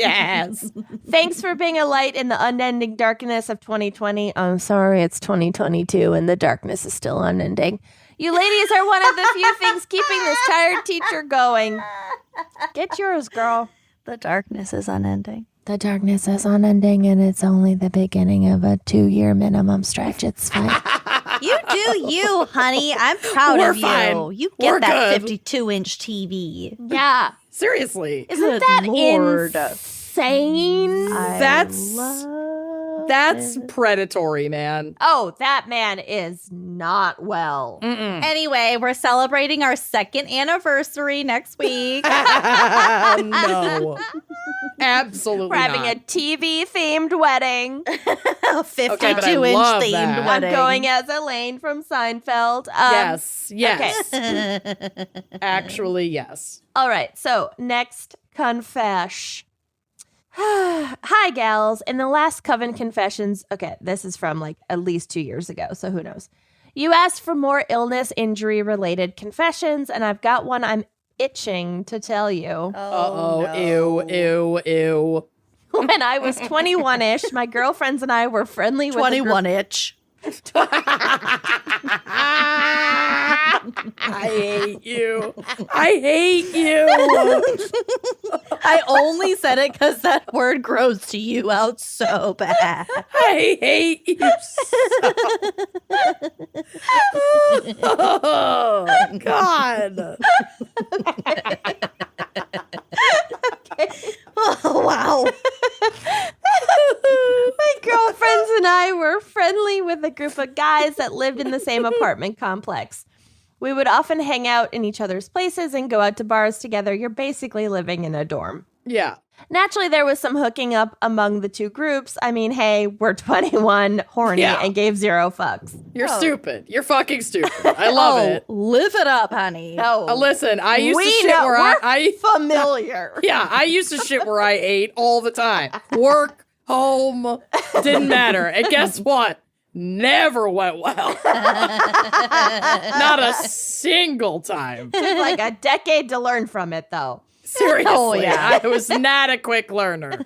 Thanks for being a light in the unending darkness of 2020. I'm sorry, it's 2022, and the darkness is still unending. You ladies are one of the few things keeping this tired teacher going. Get yours, girl. The darkness is unending. The darkness is unending, and it's only the beginning of a 2-year minimum stretch. It's fine. You do you, honey. I'm proud We're of you. fine. You get We're that good. 52-inch TV. Yeah. Seriously. Isn't Good that Lord. insane? That's predatory, man. Oh, that man is not well. Anyway, we're celebrating our 2nd anniversary next week. No. Absolutely We're having not. a TV-themed wedding. A 52-inch but I love themed that. wedding. I'm going as Elaine from Seinfeld. Yes. Yes. Okay. Actually, yes. All right, so next confesh. Hi, gals. In the last Coven Confessions, okay, this is from like at least 2 years ago, so who knows? You asked for more illness, injury-related confessions, and I've got one I'm itching to tell you. Uh-oh. Ew. When I was 21-ish, my girlfriends and I were friendly with a group 21-inch. I hate you. I hate you. I only said it because that word grows to you out so bad. I hate you so. Oh, God. Oh, wow. My girlfriends and I were friendly with a group of guys that lived in the same apartment complex. We would often hang out in each other's places and go out to bars together. You're basically living in a dorm. Yeah. Naturally, there was some hooking up among the two groups. I mean, hey, we're 21, horny, Yeah. and gave 0 fucks. You're stupid. You're fucking stupid. I love it. Live it up, honey. No. Listen, I used to We shit know- where we're I familiar. yeah, I used to shit where I ate all the time. Work, home, didn't matter. And guess what? Never went well. Not a single time. Took like a decade to learn from it, though. Seriously, Oh, yeah. I was not a quick learner.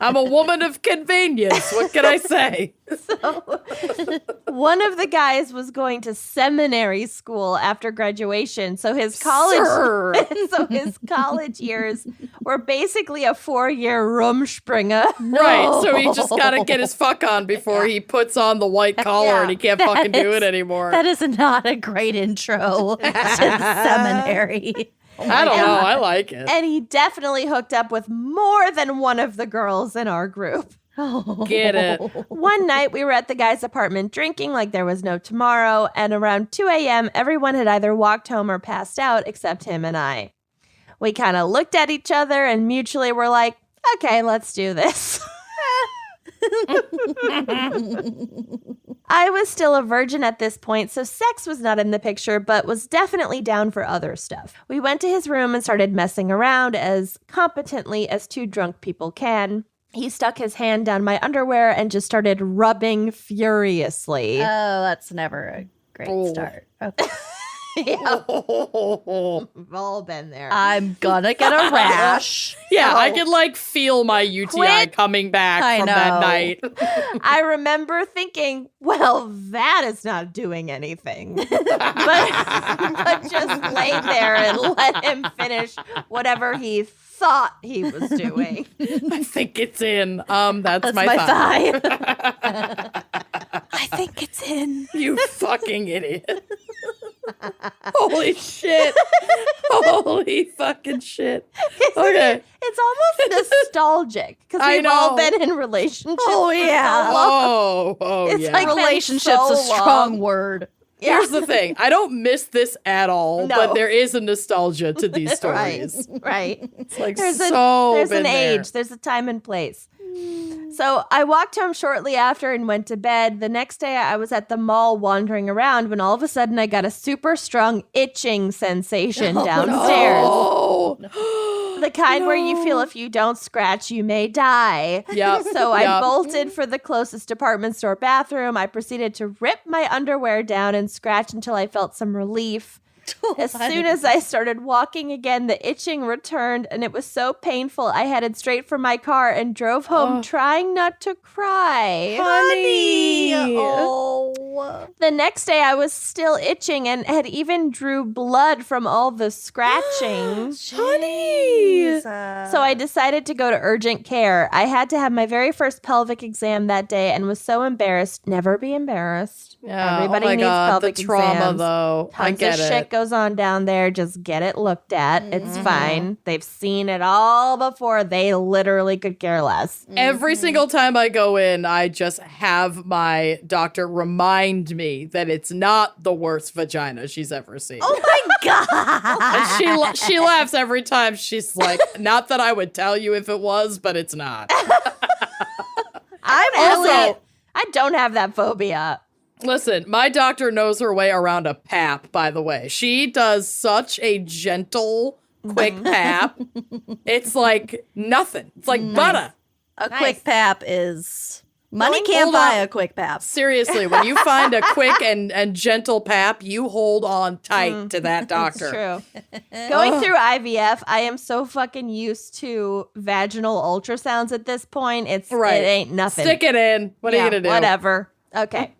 I'm a woman of convenience. What can I say? One of the guys was going to seminary school after graduation, so his college Sir. so his college years were basically a 4-year Rumspringa. Right, so he just got to get his fuck on before he puts on the white collar Yeah. and he can't fucking do it anymore. That is not a great intro to seminary. I don't know. I like it. And he definitely hooked up with more than one of the girls in our group. Get it. One night we were at the guy's apartment drinking like there was no tomorrow, and around 2 a.m., everyone had either walked home or passed out except him and I. We kind of looked at each other and mutually were like, okay, let's do this. I was still a virgin at this point, so sex was not in the picture, but was definitely down for other stuff. We went to his room and started messing around as competently as two drunk people can. He stuck his hand down my underwear and just started rubbing furiously. Oh, that's never a great start. Okay. Yeah, we've all been there. I'm gonna get a rash. Yeah, I can like feel my UTI Quit. coming back I from that know. night. I remember thinking, well, that is not doing anything. but just lay there and let him finish whatever he thought he was doing. I think it's in. That's That's my my thigh. thigh. I think it's in. You fucking idiot. Holy shit. Holy fucking shit. Okay. It's almost nostalgic because I we've all know. been in relationships. Oh, for so yeah. long. Oh, It's yeah. like- Relationship's so a strong long. word. Here's the thing. I don't miss this at all, No. but there is a nostalgia to these stories. Right. It's like There's so an age. There's a time and place. So I walked home shortly after and went to bed. The next day I was at the mall wandering around when all of a sudden I got a super strong itching sensation downstairs. Oh, The kind where you feel if you don't scratch, you may die. Yep. So I Yep. bolted for the closest department store bathroom. I proceeded to rip my underwear down and scratch until I felt some relief. As soon as I started walking again, the itching returned, and it was so painful. I headed straight for my car and drove home, trying not to cry. honey. Oh. The next day, I was still itching and had even drew blood from all the scratching. Honey. So I decided to go to urgent care. I had to have my very first pelvic exam that day and was so embarrassed. Never be embarrassed. Yeah, Everybody oh my needs God, pelvic the trauma, exams. though. I Tons get of it. shit goes on down there. Just get it looked at. It's fine. They've seen it all before. They literally could care less. Every single time I go in, I just have my doctor remind me that it's not the worst vagina she's ever seen. Oh my God. And she laughs every time. She's like, not that I would tell you if it was, but it's not. I don't have that phobia. Listen, my doctor knows her way around a pap, by the way. She does such a gentle, quick pap. It's like nothing. It's like butter. A Nice. quick pap is... Money Hold can't buy on. a quick pap. Seriously, when you find a quick and gentle pap, you hold on tight to that doctor. It's true. Going through IVF, I am so fucking used to vaginal ultrasounds at this point. It ain't nothing. Stick it in. What are you gonna do? Whatever. Okay.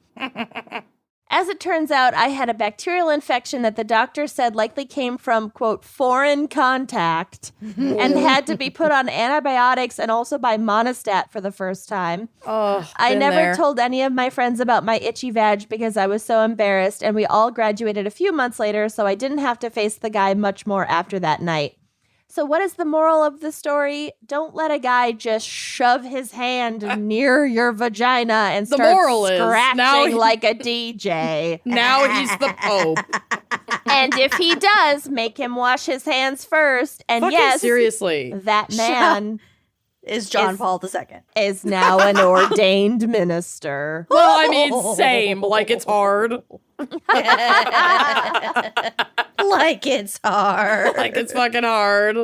As it turns out, I had a bacterial infection that the doctor said likely came from, quote, foreign contact and had to be put on antibiotics and also by Monistat for the first time. Oh, I been never there. told any of my friends about my itchy vag because I was so embarrassed, and we all graduated a few months later, so I didn't have to face the guy much more after that night. So what is the moral of the story? Don't let a guy just shove his hand near your vagina and The start moral is, scratching now he- like a DJ. Now he's the Pope. And if he does, make him wash his hands first. And Fucking yes, seriously. that man Is John Is- Paul II. is now an ordained minister. Well, I mean, same. Like it's hard. Like it's hard. Like it's fucking hard.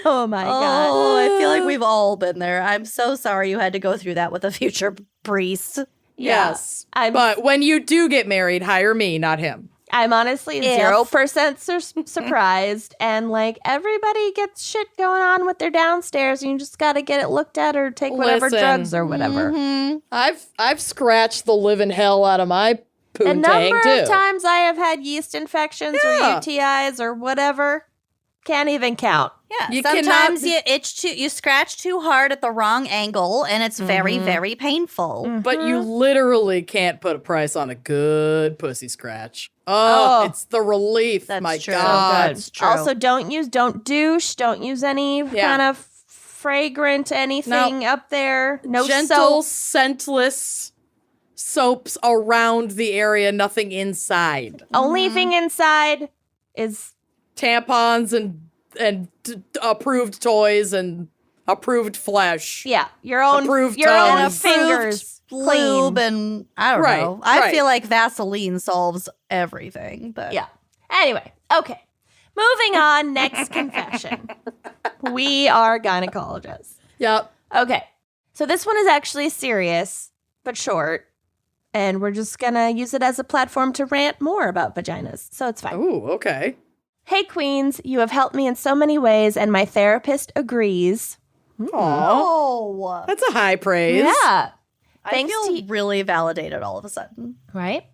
Oh my God. Oh, I feel like we've all been there. I'm so sorry you had to go through that with a future priest. Yes. I'm- But when you do get married, hire me, not him. I'm honestly If- 0% surprised. And like everybody gets shit going on with their downstairs. And you just got to get it looked at or take whatever Listen. drugs or whatever. I've scratched the living hell out of my A poon number tang, of too. times I have had yeast infections Yeah. or UTIs or whatever. Can't even count. Yeah, You sometimes cannot- you scratch too hard at the wrong angle, and it's very, very painful. But you literally can't put a price on a good pussy scratch. Oh. It's the relief. That's my true. God. That's true. Also, don't douche, don't use any kind of fragrant anything up there. No gentle, soap. scentless soaps around the area, nothing inside. Only thing inside is Tampons and approved toys and approved flesh. your own Approved your own tongues. fingers lube clean. and I don't Right, know. I right. feel like Vaseline solves everything, but Yeah. Anyway, okay. Moving on, next confession. We are gynecologists. Yep. Okay. So this one is actually serious, but short. And we're just going to use it as a platform to rant more about vaginas. So it's fine. Ooh, okay. Hey, queens, you have helped me in so many ways, and my therapist agrees. Aw. oh, That's a high praise. Yeah. I Thanks feel to- really validated all of a sudden. Right?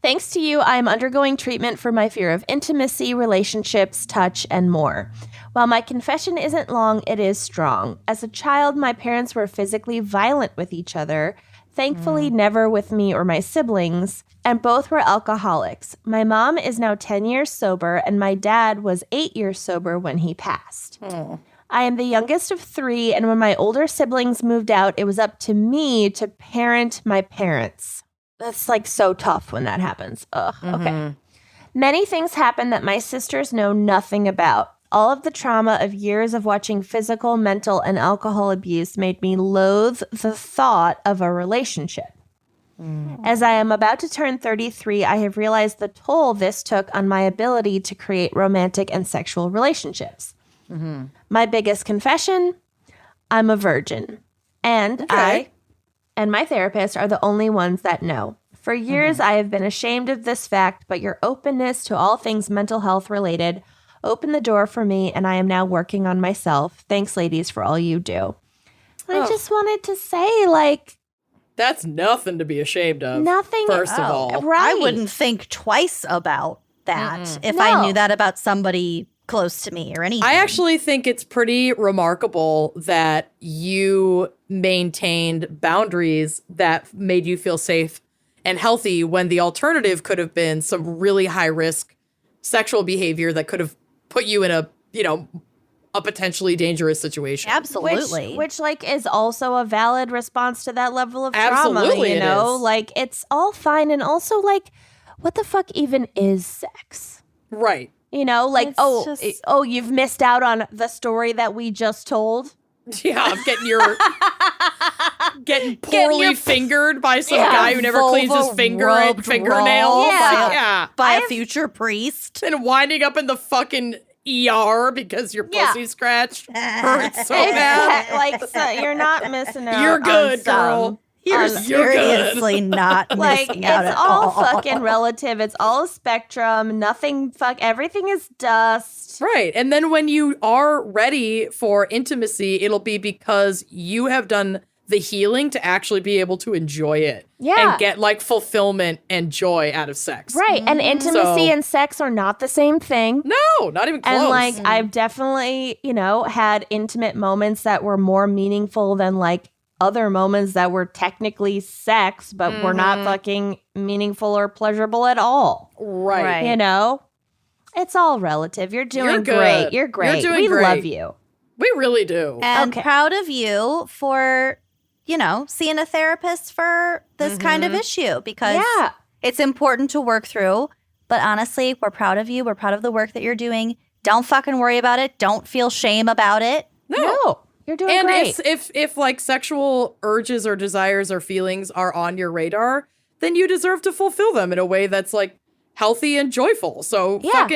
Thanks to you, I am undergoing treatment for my fear of intimacy, relationships, touch, and more. While my confession isn't long, it is strong. As a child, my parents were physically violent with each other, thankfully never with me or my siblings, and both were alcoholics. My mom is now 10 years sober, and my dad was 8 years sober when he passed. I am the youngest of 3, and when my older siblings moved out, it was up to me to parent my parents. That's like so tough when that happens. Ugh. Okay. Many things happen that my sisters know nothing about. All of the trauma of years of watching physical, mental, and alcohol abuse made me loathe the thought of a relationship. As I am about to turn 33, I have realized the toll this took on my ability to create romantic and sexual relationships. My biggest confession, I'm a virgin. And I and my therapist are the only ones that know. For years, I have been ashamed of this fact, but your openness to all things mental health related opened the door for me, and I am now working on myself. Thanks, ladies, for all you do. I just wanted to say, like... That's nothing to be ashamed of. Nothing. First of all. Right. I wouldn't think twice about that if I knew that about somebody close to me or anything. I actually think it's pretty remarkable that you maintained boundaries that made you feel safe and healthy when the alternative could have been some really high risk sexual behavior that could have put you in a, a potentially dangerous situation. Absolutely. Which like is also a valid response to that level of trauma, Absolutely you it know? is. Like it's all fine, and also like what the fuck even is sex? Right. Like It's you've missed out on the story that we just told. Yeah, I'm getting poorly fingered by some guy who never cleans his fingernails. Yeah. By a future priest. And winding up in the fucking ER because your pussy scratched hurts so bad. Like you're not missing out. You're good, on some. girl. You're You're seriously not Like missing out it's at all all. fucking relative. It's all a spectrum. Everything is dust. Right. And then when you are ready for intimacy, it'll be because you have done the healing to actually be able to enjoy it. Yeah. And get like fulfillment and joy out of sex. Right. And intimacy and sex are not the same thing. No, not even close. And like I've definitely, had intimate moments that were more meaningful than like other moments that were technically sex, but were not fucking meaningful or pleasurable at all. Right. It's all relative. You're doing good. great. You're great. You're doing we great. love you. We really do. And Okay. proud of you for, seeing a therapist for this kind of issue because it's important to work through. But honestly, we're proud of you. We're proud of the work that you're doing. Don't fucking worry about it. Don't feel shame about it. No. You're doing And great. if like sexual urges or desires or feelings are on your radar, then you deserve to fulfill them in a way that's like healthy and joyful. So you're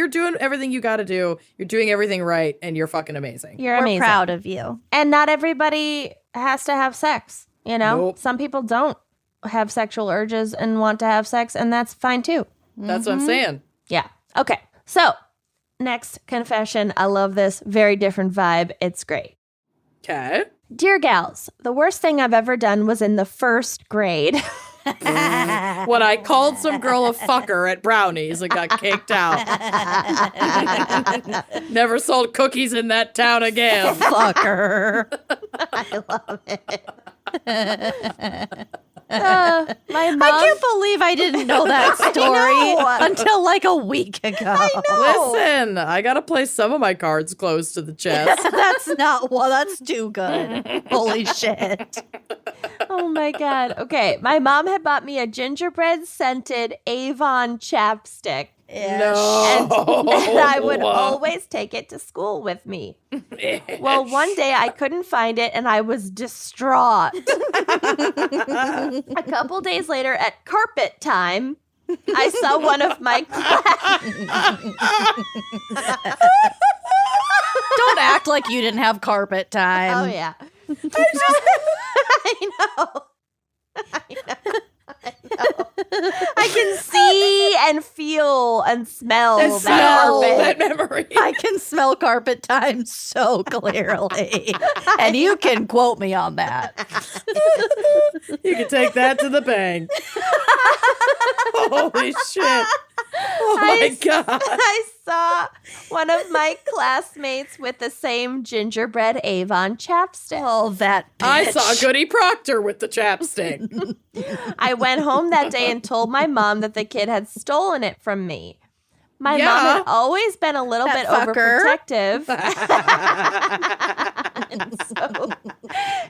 doing everything you got to do. You're doing everything right, and you're fucking amazing. You're We're amazing. proud of you. And not everybody has to have sex, Nope. Some people don't have sexual urges and want to have sex, and that's fine too. That's what I'm saying. Yeah. Okay. So, next confession. I love this. Very different vibe. It's great. Okay. Dear gals, the worst thing I've ever done was in the first grade. When I called some girl a fucker at Brownies and got kicked out. Never sold cookies in that town again. Fucker. I love it. My mom. I can't believe I didn't know that story know. until like a week ago. Listen, I gotta play some of my cards close to the chest. That's too good. Holy shit. Oh my God. Okay. My mom had bought me a gingerbread scented Avon chapstick. No. And I would always take it to school with me. Well, one day I couldn't find it and I was distraught. A couple days later at carpet time, I saw one of my Don't act like you didn't have carpet time. Oh yeah. I know. I can see and feel and smell And that smell carpet. that memory. I can smell carpet time so clearly. And you can quote me on that. You can take that to the bank. Holy shit. Oh my God. I saw one of my classmates with the same gingerbread Avon chapstick. Oh, that bitch. I saw Goody Proctor with the chapstick. I went home that day and told my mom that the kid had stolen it from me. My Yeah. mom had always been a little That bit fucker. overprotective. And so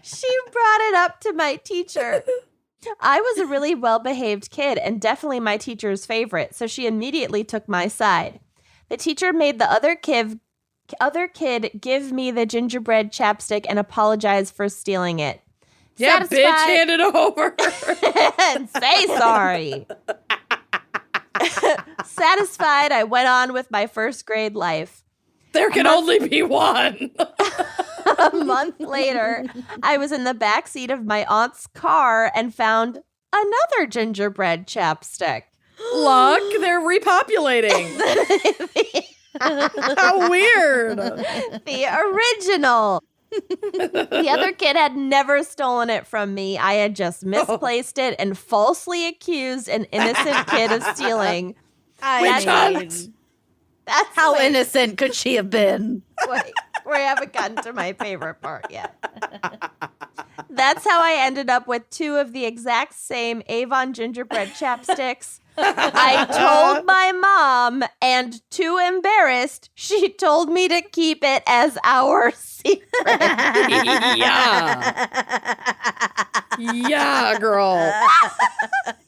she brought it up to my teacher. I was a really well-behaved kid and definitely my teacher's favorite, so she immediately took my side. The teacher made the other kid give me the gingerbread chapstick and apologize for stealing it. Yeah, bitch, hand it over. And say sorry. Satisfied, I went on with my first grade life. There can only be one. A month later, I was in the back seat of my aunt's car and found another gingerbread chapstick. Look, they're repopulating. How weird. The original. The other kid had never stolen it from me. I had just misplaced it and falsely accused an innocent kid of stealing. That's How innocent could she have been? Wait, we haven't gotten to my favorite part yet. That's how I ended up with 2 of the exact same Avon gingerbread chapsticks. I told my mom, and too embarrassed, she told me to keep it as our secret. Yeah, girl.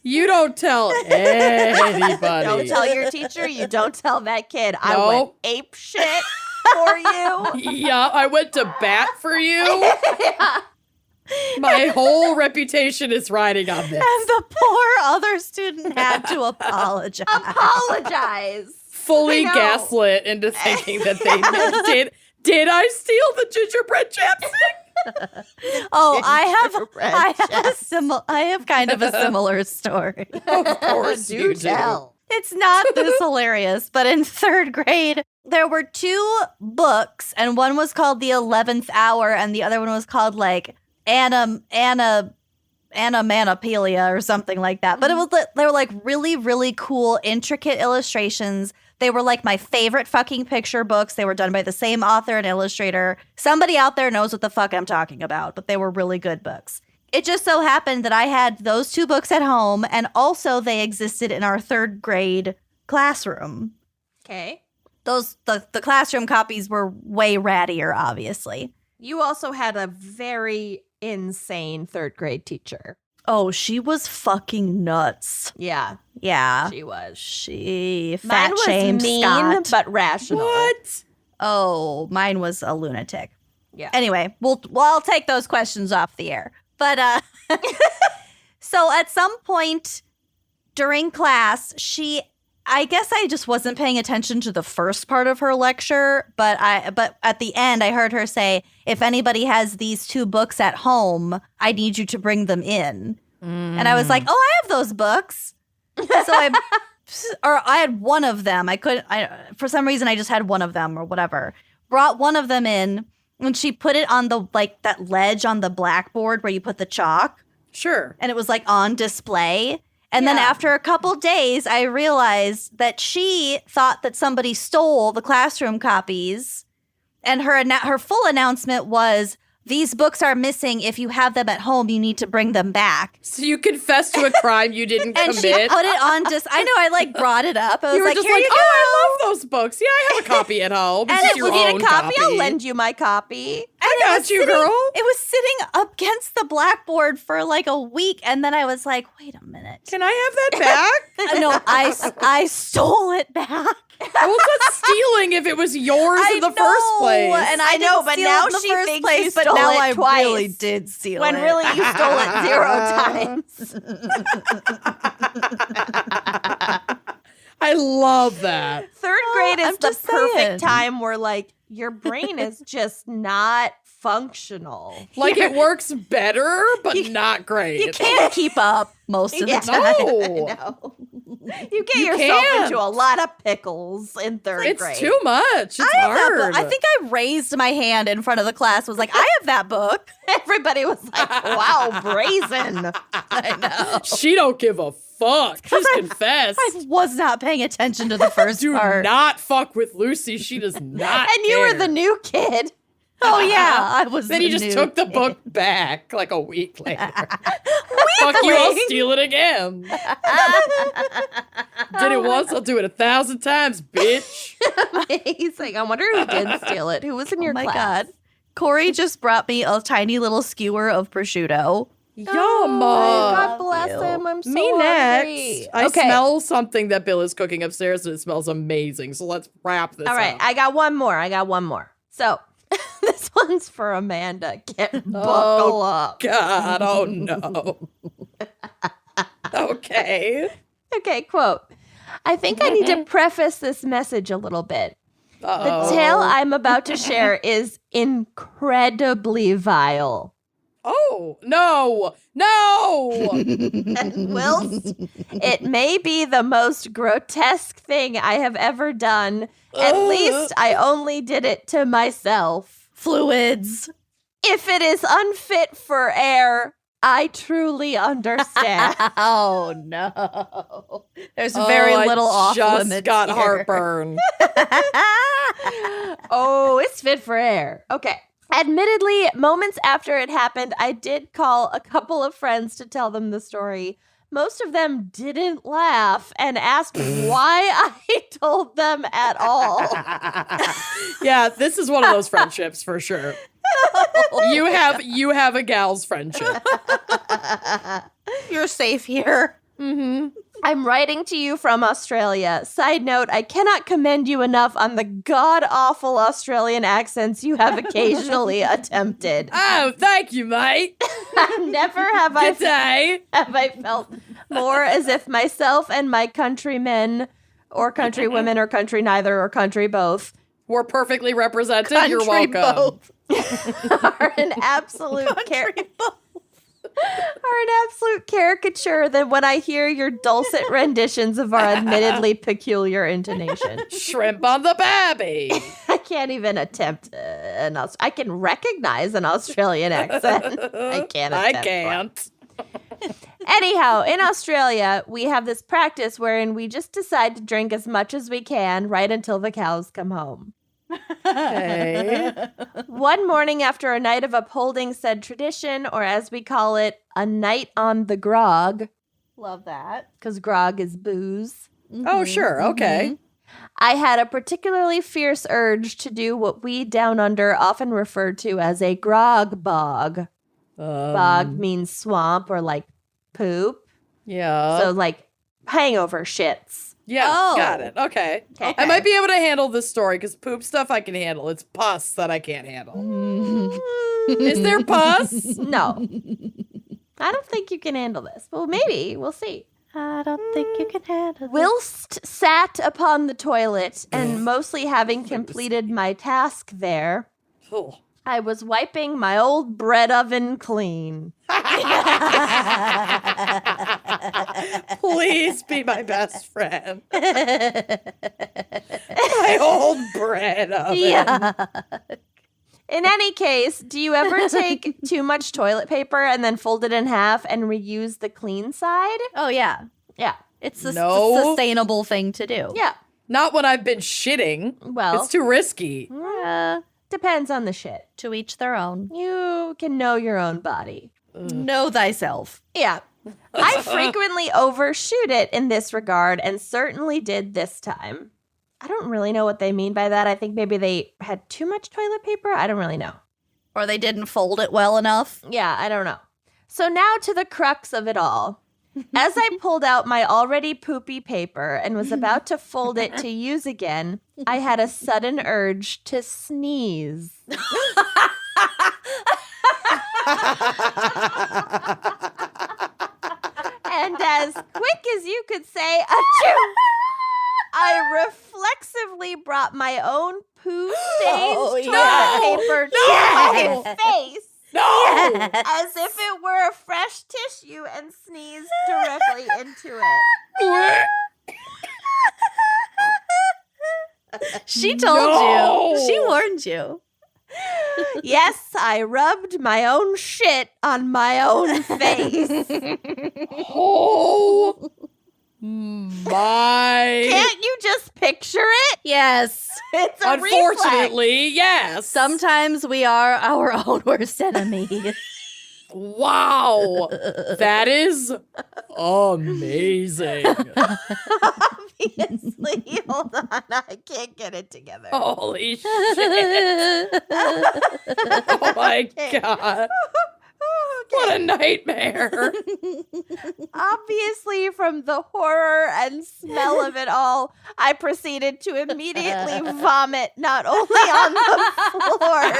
You don't tell anybody. Don't tell your teacher. You don't tell that kid. I Nope. went ape shit for you. Yeah, I went to bat for you. My whole reputation is riding on this. And the poor other student had to apologize. Apologize. Fully I know. gaslit into thinking that they did I steal the gingerbread chapstick? Oh, I Gingerbread have kind of a similar story. Of course Do you tell. It's not this hilarious, but in 3rd grade, there were 2 books, and one was called The 11th Hour, and the other one was called like Anamanopelia or something like that. But they were like really, really cool, intricate illustrations. They were like my favorite fucking picture books. They were done by the same author and illustrator. Somebody out there knows what the fuck I'm talking about, but they were really good books. It just so happened that I had those 2 books at home, and also they existed in our 3rd grade classroom. Okay. The classroom copies were way rattier, obviously. You also had a very insane 3rd grade teacher. Oh, she was fucking nuts. Yeah, Yeah. she was. She Mine fat was shamed mean, Scott. but rational. What? Oh, mine was a lunatic. Yeah. Anyway, I'll take those questions off the air. But so at some point during class, I guess I just wasn't paying attention to the first part of her lecture, but at the end I heard her say, if anybody has these 2 books at home, I need you to bring them in. And I was like, oh, I have those books. So I had one of them. For some reason I just had one of them or whatever. Brought one of them in, and she put it on that ledge on the blackboard where you put the chalk. Sure. And it was like on display. And then after a couple days, I realized that she thought that somebody stole the classroom copies. And her full announcement was, these books are missing. If you have them at home, you need to bring them back. So you confessed to a crime you didn't And commit. she put it on I know, I brought it up. I was You were like, just here like, you go. oh, I love those books. Yeah, I have a copy at home. And This is if your You need own a copy? I'll lend you my copy. I got you, girl. It was sitting up against the blackboard for like a week. And then I was like, wait a minute. Can I have that back? No, I stole it back. Well, that's stealing if it was yours in the first place. And I know, didn't but steal now it in the she first thinks place, you but stole now it I twice. really did steal When it. really you stole it 0 times. I love that. 3rd grade I'm is the just perfect saying. time where like your brain is just not functional. Like it works better, but not great. You can't keep up most of the Yeah. time. No. No. You get You yourself can't. into a lot of pickles in 3rd It's grade. too much. It's I have that hard. book. I think I raised my hand in front of the class, was like, I have that book. Everybody was like, wow, brazen. I know. She don't give a fuck. Just confess. I was not paying attention to the first Do part. not fuck with Lucy. She does not And you were care. the new kid. Oh, yeah. I was Then the you just new took the kid. book back like a week later. Fuck you, I'll steal it again. Did it once, I'll do it 1,000 times, bitch. He's like, I wonder who did steal it. Who was in your Oh my class? God. Corey just brought me a tiny little skewer of prosciutto. Yum. God bless him. I'm so Me hungry. next. I smell something that Bill is cooking upstairs and it smells amazing. So let's wrap this All right, up. I got one more. So this one's for Amanda. Buckle up. God, oh no. Okay. Okay, quote. I think I need to preface this message a little bit. Uh-oh. The tale I'm about to share is incredibly vile. Oh, no. No. And whilst it may be the most grotesque thing I have ever done, at least I only did it to myself. Fluids. If it is unfit for air, I truly understand. Oh no. There's very little off limits. Just got here. heartburn. Oh, it's fit for air. Okay. Admittedly, moments after it happened, I did call a couple of friends to tell them the story. Most of them didn't laugh and asked why I told them at all. Yeah, this is one of those friendships for sure. You have a gal's friendship. You're safe here. Mm-hmm. I'm writing to you from Australia. Side note, I cannot commend you enough on the god-awful Australian accents you have occasionally attempted. Oh, thank you, mate. Never have I felt more as if myself and my countrymen, or countrywomen, or country neither, or country both, We're perfectly represented. You're welcome. are an absolute caricature than when I hear your dulcet renditions of our admittedly peculiar intonation. Shrimp on the babby. I can't even attempt I can recognize an Australian accent. I can't attempt one. Anyhow, in Australia, we have this practice wherein we just decide to drink as much as we can right until the cows come home. Hey. One morning after a night of upholding said tradition, or as we call it, a night on the grog, Love that. because grog is booze, Oh, sure. Okay. I had a particularly fierce urge to do what we down under often refer to as a grog bog. Bog means swamp or like poop. Yeah. So like hangover shits. Yeah, Oh. got it. Okay. Okay. I might be able to handle this story because poop stuff I can handle. It's pus that I can't handle. Is there pus? No. I don't think you can handle this. Well, maybe. We'll see. I don't think you can handle Whilst sat upon the toilet and mostly having completed my task there, Oh. I was wiping my old bread oven clean. Please be my best friend. My old bread oven. Yeah. In any case, do you ever take too much toilet paper and then fold it in half and reuse the clean side? Oh yeah. Yeah. It's a No. sustainable thing to do. Yeah. Not when I've been shitting. Well, It's too risky. depends on the shit. To each their own. You can know your own body. Know thyself. Yeah. I frequently overshoot it in this regard and certainly did this time. I don't really know what they mean by that. I think maybe they had too much toilet paper. I don't really know. Or they didn't fold it well enough. Yeah, I don't know. So now to the crux of it all. As I pulled out my already poopy paper and was about to fold it to use again, I had a sudden urge to sneeze. And as quick as you could say, achoo, I reflexively brought my own poo-stained toilet paper to my face. No! As if it were a fresh tissue and sneezed directly into it. She told No. you. She warned you. Yes, I rubbed my own shit on my own face. Oh my. Can't you just picture it? Yes. It's a Unfortunately, yes. Sometimes we are our own worst enemy. Wow. That is amazing. Obviously. Hold on. I can't get it together. Holy shit. Oh my God. What a nightmare. Obviously, from the horror and smell of it all, I proceeded to immediately vomit not only on the floor,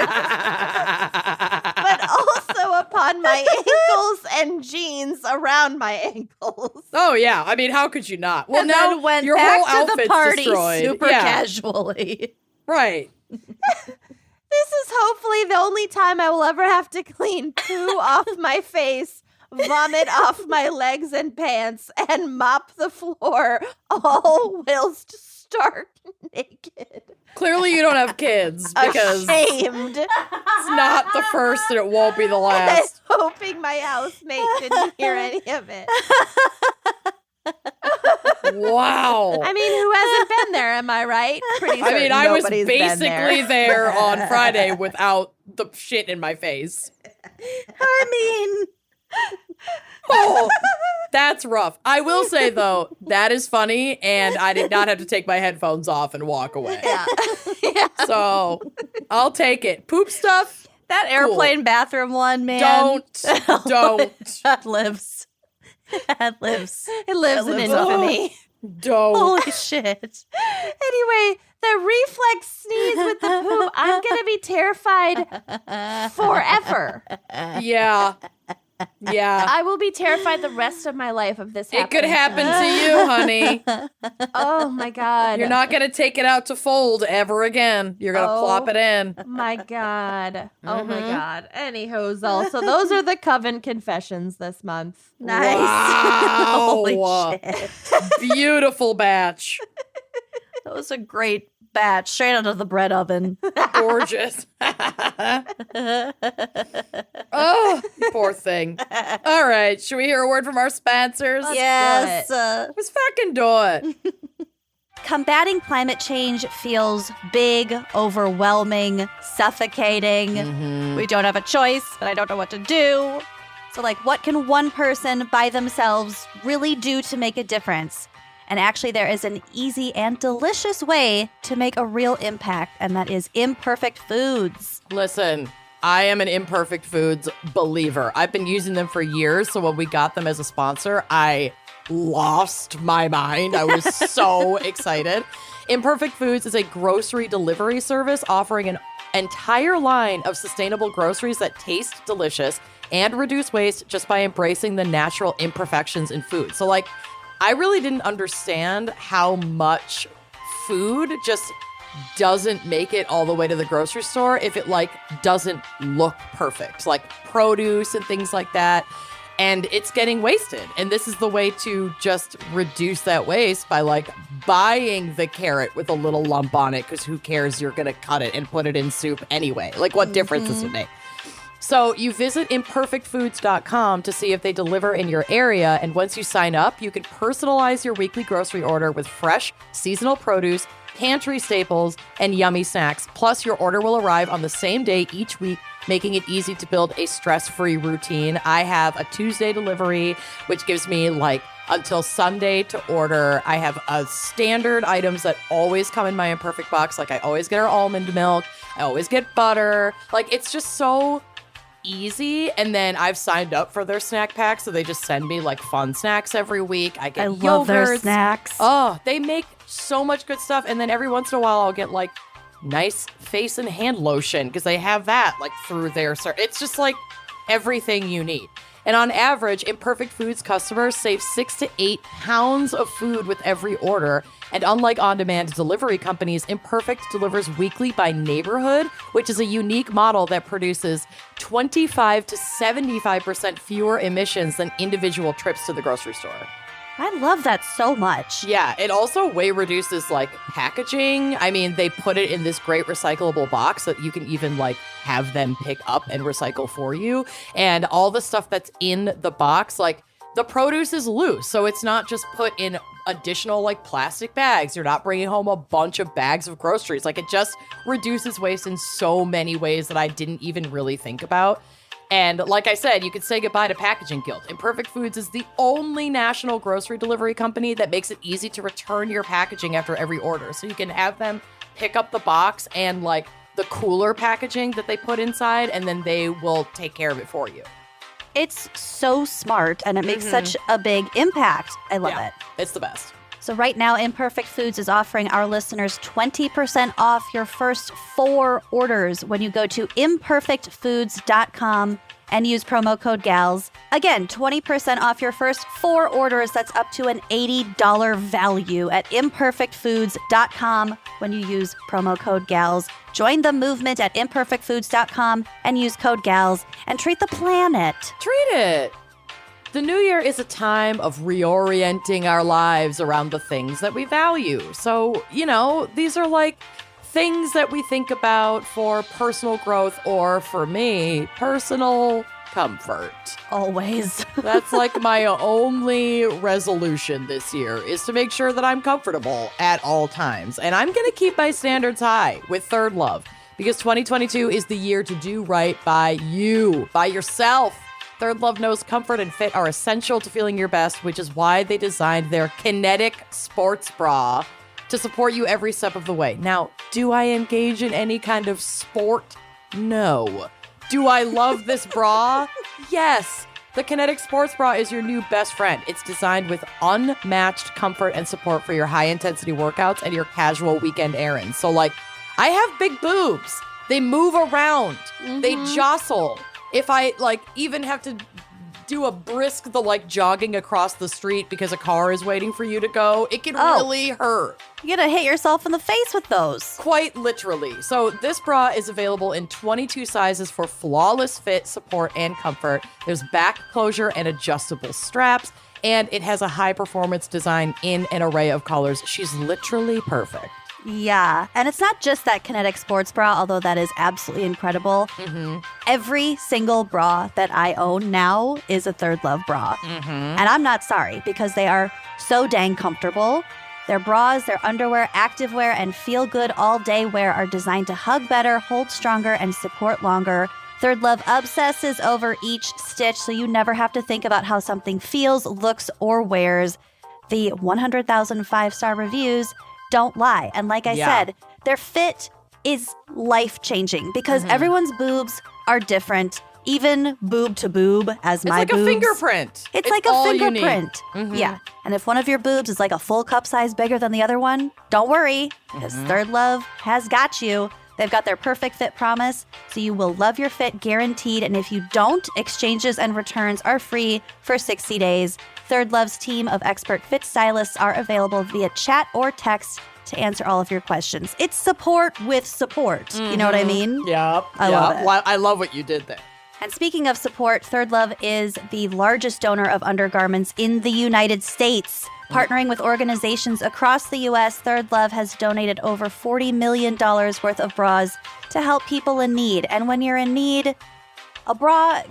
but also upon my ankles and jeans around my ankles. Oh, yeah. I mean, how could you not? Well, And now then went your back whole to the outfit's party destroyed. super Yeah, casually. right. This is hopefully the only time I will ever have to clean poo off my face, vomit off my legs and pants, and mop the floor, all whilst stark naked. Clearly, you don't have kids because Ashamed. it's not the first and it won't be the last. Hoping my housemate didn't hear any of it. Wow. I mean, who hasn't been there? Am I right? Pretty certain I mean, I was nobody's been basically there on Friday without the shit in my face. I mean, Oh, that's rough. I will say, though, that is funny, and I did not have to take my headphones off and walk away. Yeah. So I'll take it. Poop stuff? that airplane bathroom one, man. Don't. That lives. That lives. It lives in lives infamy. Don't. Holy shit. Anyway, the reflex sneeze with the poop, I'm going to be terrified forever. Yeah. Yeah. I will be terrified the rest of my life of this It could happening. happen to you, honey. Oh my God. You're not going to take it out to fold ever again. You're going to Oh. plop it in. My God. Oh my Mhm. God. Anyhow, so those are the Coven confessions this month. Nice. Wow. Holy shit. Beautiful batch. That was a great batch straight out of the bread oven. Gorgeous. Oh, poor thing. All right. Should we hear a word from our sponsors? Yes. Let's fucking do it. Combating climate change feels big, overwhelming, suffocating. We don't have a choice, but I don't know what to do. So, like, what can one person by themselves really do to make a difference? And actually, there is an easy and delicious way to make a real impact, and that is imperfect foods. Listen, I am an Imperfect Foods believer. I've been using them for years, so when we got them as a sponsor, I lost my mind. I was so excited. Imperfect Foods is a grocery delivery service offering an entire line of sustainable groceries that taste delicious and reduce waste just by embracing the natural imperfections in food. So, like, I really didn't understand how much food just doesn't make it all the way to the grocery store if it, like, doesn't look perfect, like produce and things like that. And it's getting wasted. And this is the way to just reduce that waste by, like, buying the carrot with a little lump on it, because who cares? You're going to cut it and put it in soup anyway. Like, what difference does it make? So you visit imperfectfoods.com to see if they deliver in your area. And once you sign up, you can personalize your weekly grocery order with fresh, seasonal produce, pantry staples, and yummy snacks. Plus, your order will arrive on the same day each week, making it easy to build a stress-free routine. I have a Tuesday delivery, which gives me like until Sunday to order. I have standard items that always come in my Imperfect box. Like, I always get our almond milk. I always get butter. Like, it's just so easy. And then I've signed up for their snack pack, so they just send me like fun snacks every week. I get I love their yogurts. snacks. Oh, they make so much good stuff. And then every once in a while, I'll get like nice face and hand lotion because they have that like through their it's just like everything you need. And on average, Imperfect Foods customers save 6 to 8 pounds of food with every order. And unlike on-demand delivery companies, Imperfect delivers weekly by neighborhood, which is a unique model that produces 25 to 75% fewer emissions than individual trips to the grocery store. I love that so much. Yeah, it also way reduces like packaging. I mean, they put it in this great recyclable box that you can even like have them pick up and recycle for you. And all the stuff that's in the box, like the produce is loose. So it's not just put in additional like plastic bags. You're not bringing home a bunch of bags of groceries. Like, it just reduces waste in so many ways that I didn't even really think about. And like I said, you could say goodbye to packaging guilt. Imperfect Foods is the only national grocery delivery company that makes it easy to return your packaging after every order. So you can have them pick up the box and like the cooler packaging that they put inside, and then they will take care of it for you. It's so smart, and it makes such a big impact. I love it. It's the best. So right now, Imperfect Foods is offering our listeners 20% off your first 4 orders when you go to imperfectfoods.com and use promo code GALS. Again, 20% off your first 4 orders. That's up to an $80 value at imperfectfoods.com when you use promo code GALS. Join the movement at imperfectfoods.com and use code GALS and treat the planet. Treat it. The new year is a time of reorienting our lives around the things that we value. So, these are like things that we think about for personal growth or, for me, personal comfort. Always. That's like my only resolution this year, is to make sure that I'm comfortable at all times. And I'm going to keep my standards high with Third Love, because 2022 is the year to do right by you, by yourself. Third Love knows comfort and fit are essential to feeling your best, which is why they designed their Kinetic Sports Bra to support you every step of the way. Now, do I engage in any kind of sport? No. Do I love this bra? Yes. The Kinetic Sports Bra is your new best friend. It's designed with unmatched comfort and support for your high-intensity workouts and your casual weekend errands. So, I have big boobs. They move around. They jostle. If I, even have to do a brisk, jogging across the street because a car is waiting for you to go, it can really hurt. You're going to hit yourself in the face with those. Quite literally. So this bra is available in 22 sizes for flawless fit, support, and comfort. There's back closure and adjustable straps, and it has a high-performance design in an array of colors. She's literally perfect. Yeah, and it's not just that Kinetic Sports Bra, although that is absolutely incredible. Every single bra that I own now is a Third Love bra. And I'm not sorry, because they are so dang comfortable. Their bras, their underwear, activewear, and feel-good all-day wear are designed to hug better, hold stronger, and support longer. Third Love obsesses over each stitch, so you never have to think about how something feels, looks, or wears. The 100,000 5-star reviews don't lie. And like I said, their fit is life-changing because everyone's boobs are different, even boob to boob, as my boobs. It's like a fingerprint. It's like a fingerprint. Yeah. And if one of your boobs is like a full cup size bigger than the other one, don't worry, because Third Love has got you. They've got their perfect fit promise, so you will love your fit guaranteed. And if you don't, exchanges and returns are free for 60 days. Third Love's team of expert fit stylists are available via chat or text to answer all of your questions. It's support with support. You know what I mean? Yep. I love it. Well, I love what you did there. And speaking of support, Third Love is the largest donor of undergarments in the United States. Partnering with organizations across the U.S., Third Love has donated over $40 million worth of bras to help people in need. And when you're in need, a bra,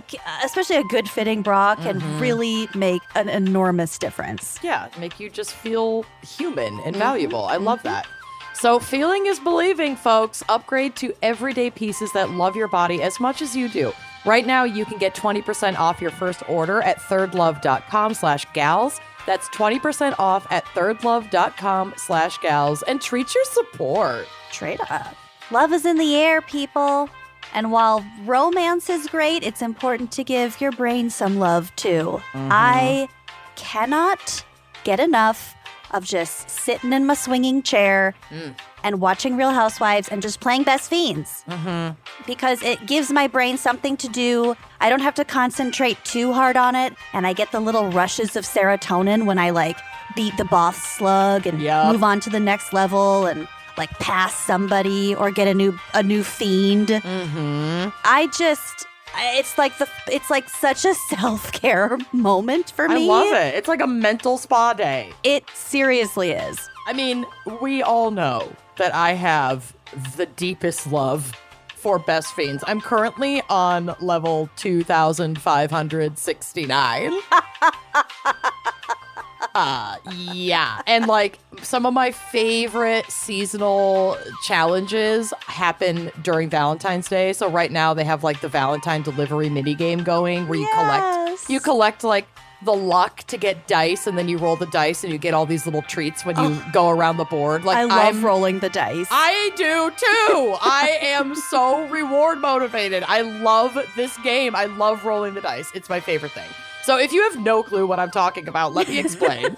especially a good-fitting bra, can really make an enormous difference. Yeah, make you just feel human and valuable. I love that. So feeling is believing, folks. Upgrade to everyday pieces that love your body as much as you do. Right now, you can get 20% off your first order at thirdlove.com/gals. That's 20% off at thirdlove.com/gals. And treat your support. Straight up. Love is in the air, people. And while romance is great, it's important to give your brain some love, too. I cannot get enough of just sitting in my swinging chair and watching Real Housewives and just playing Best Fiends. Because it gives my brain something to do. I don't have to concentrate too hard on it. And I get the little rushes of serotonin when I beat the boss slug and move on to the next level and pass somebody or get a new fiend. It's like such a self-care moment for me. I love it. It's like a mental spa day. It seriously is. I mean, we all know that I have the deepest love for Best Fiends. I'm currently on level 2,569. Yeah. And some of my favorite seasonal challenges happen during Valentine's Day. So right now they have the Valentine delivery mini game going where you collect the luck to get dice, and then you roll the dice and you get all these little treats when you go around the board. Like I love rolling the dice. I do too. I am so reward motivated. I love this game. I love rolling the dice. It's my favorite thing. So if you have no clue what I'm talking about, let me explain.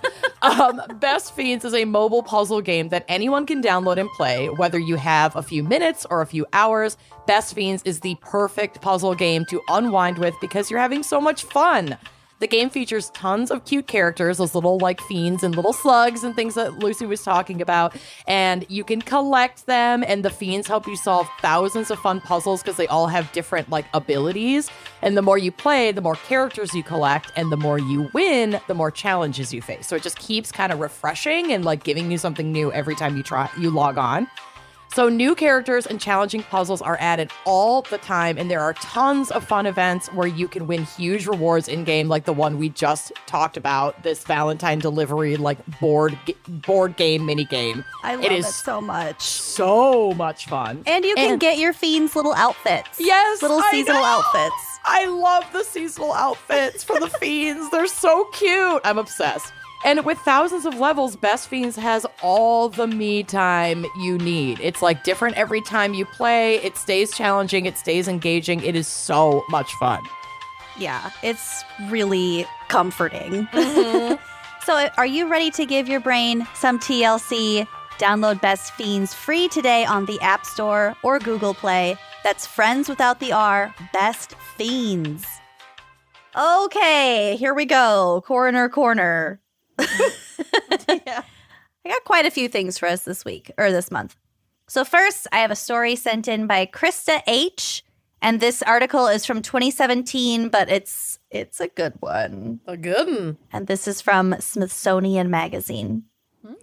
Best Fiends is a mobile puzzle game that anyone can download and play, whether you have a few minutes or a few hours. Best Fiends is the perfect puzzle game to unwind with because you're having so much fun. The game features tons of cute characters, those little like fiends and little slugs and things that Lucy was talking about. And you can collect them, and the fiends help you solve thousands of fun puzzles because they all have different like abilities. And the more you play, the more characters you collect, and the more you win, the more challenges you face. So it just keeps kind of refreshing and like giving you something new every time you log on. So new characters and challenging puzzles are added all the time, and there are tons of fun events where you can win huge rewards in-game, like the one we just talked about, this Valentine delivery, like board game mini game. I love it so much. So much fun. And you can get your fiends' little outfits. Yes, little seasonal outfits. I love the seasonal outfits for the fiends. They're so cute. I'm obsessed. And with thousands of levels, Best Fiends has all the me time you need. It's like different every time you play. It stays challenging. It stays engaging. It is so much fun. Yeah, it's really comforting. Mm-hmm. So are you ready to give your brain some TLC? Download Best Fiends free today on the App Store or Google Play. That's friends without the R, Best Fiends. Okay, here we go. Coroner Corner. Yeah. I got quite a few things for us this month. So first, I have a story sent in by Krista H. And this article is from 2017, but it's a good one. A good one. And this is from Smithsonian Magazine.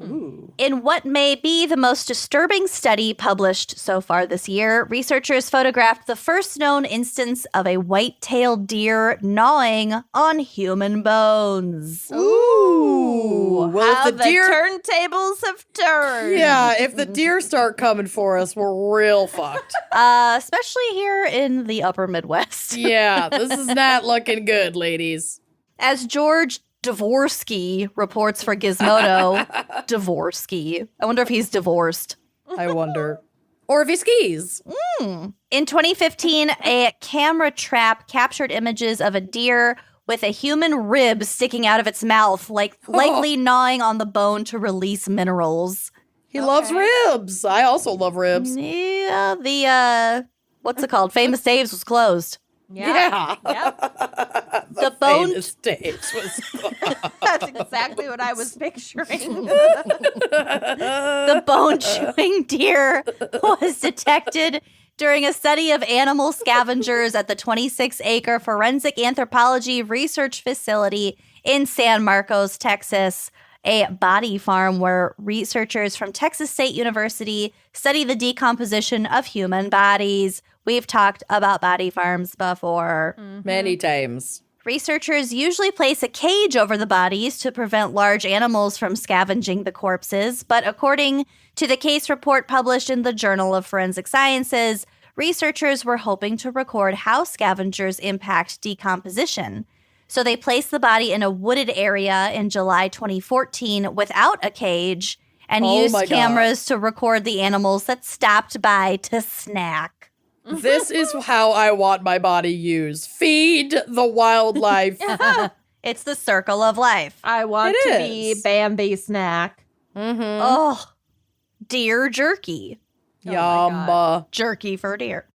Ooh. In what may be the most disturbing study published so far this year, researchers photographed the first known instance of a white-tailed deer gnawing on human bones. Ooh. Well, How if the deer turntables have turned. Yeah, if the deer start coming for us, we're real fucked. Especially here in the upper Midwest. Yeah, this is not looking good, ladies. As George Dvorsky reports for Gizmodo. Dvorsky. I wonder if he's divorced. I wonder. Or if he skis. In 2015, a camera trap captured images of a deer with a human rib sticking out of its mouth, likely gnawing on the bone to release minerals. He loves ribs. I also love ribs. Yeah, the, what's it called? Famous Dave's was closed. Yeah. Yep. The bone Famous Dave's was That's exactly what I was picturing. The bone-chewing deer was detected during a study of animal scavengers at the 26-acre forensic anthropology research facility in San Marcos, Texas, a body farm where researchers from Texas State University study the decomposition of human bodies. We've talked about body farms before. many times. Researchers usually place a cage over the bodies to prevent large animals from scavenging the corpses, but according to the case report published in the Journal of Forensic Sciences, researchers were hoping to record how scavengers impact decomposition. So they placed the body in a wooded area in July 2014 without a cage and used cameras to record the animals that stopped by to snack. This is how I want my body used. Feed the wildlife. It's the circle of life. I want It to is. be Bambi snack. Oh, deer jerky. Yum. Jerky for deer.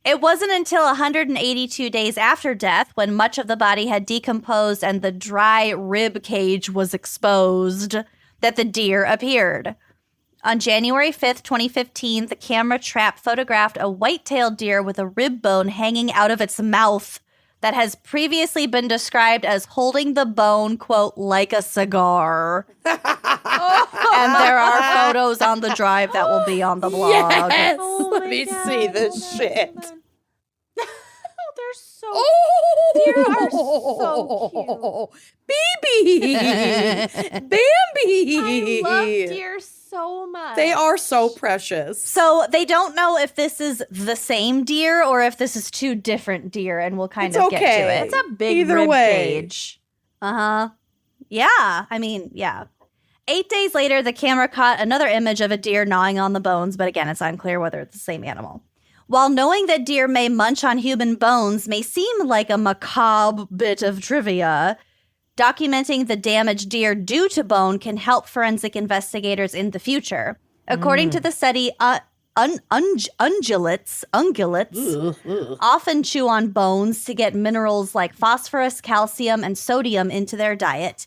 It wasn't until 182 days after death, when much of the body had decomposed and the dry rib cage was exposed, that the deer appeared. On January 5th, 2015, the camera trap photographed a white-tailed deer with a rib bone hanging out of its mouth that has previously been described as holding the bone, quote, like a cigar. And there are photos on the drive that will be on the blog. Yes. Oh Let my me God. see this shit. They're so Oh, Deer are so Baby. Bambi. I love deer so much. They are so precious. So they don't know if this is the same deer or if this is two different deer, and we'll kind It's of get okay. to it. It's a big Either rib way. cage. Yeah, I mean, yeah. 8 days later, the camera caught another image of a deer gnawing on the bones, but again, it's unclear whether it's the same animal. While knowing that deer may munch on human bones may seem like a macabre bit of trivia, documenting the damage deer do to bone can help forensic investigators in the future. According to the study, ungulates often chew on bones to get minerals like phosphorus, calcium, and sodium into their diet.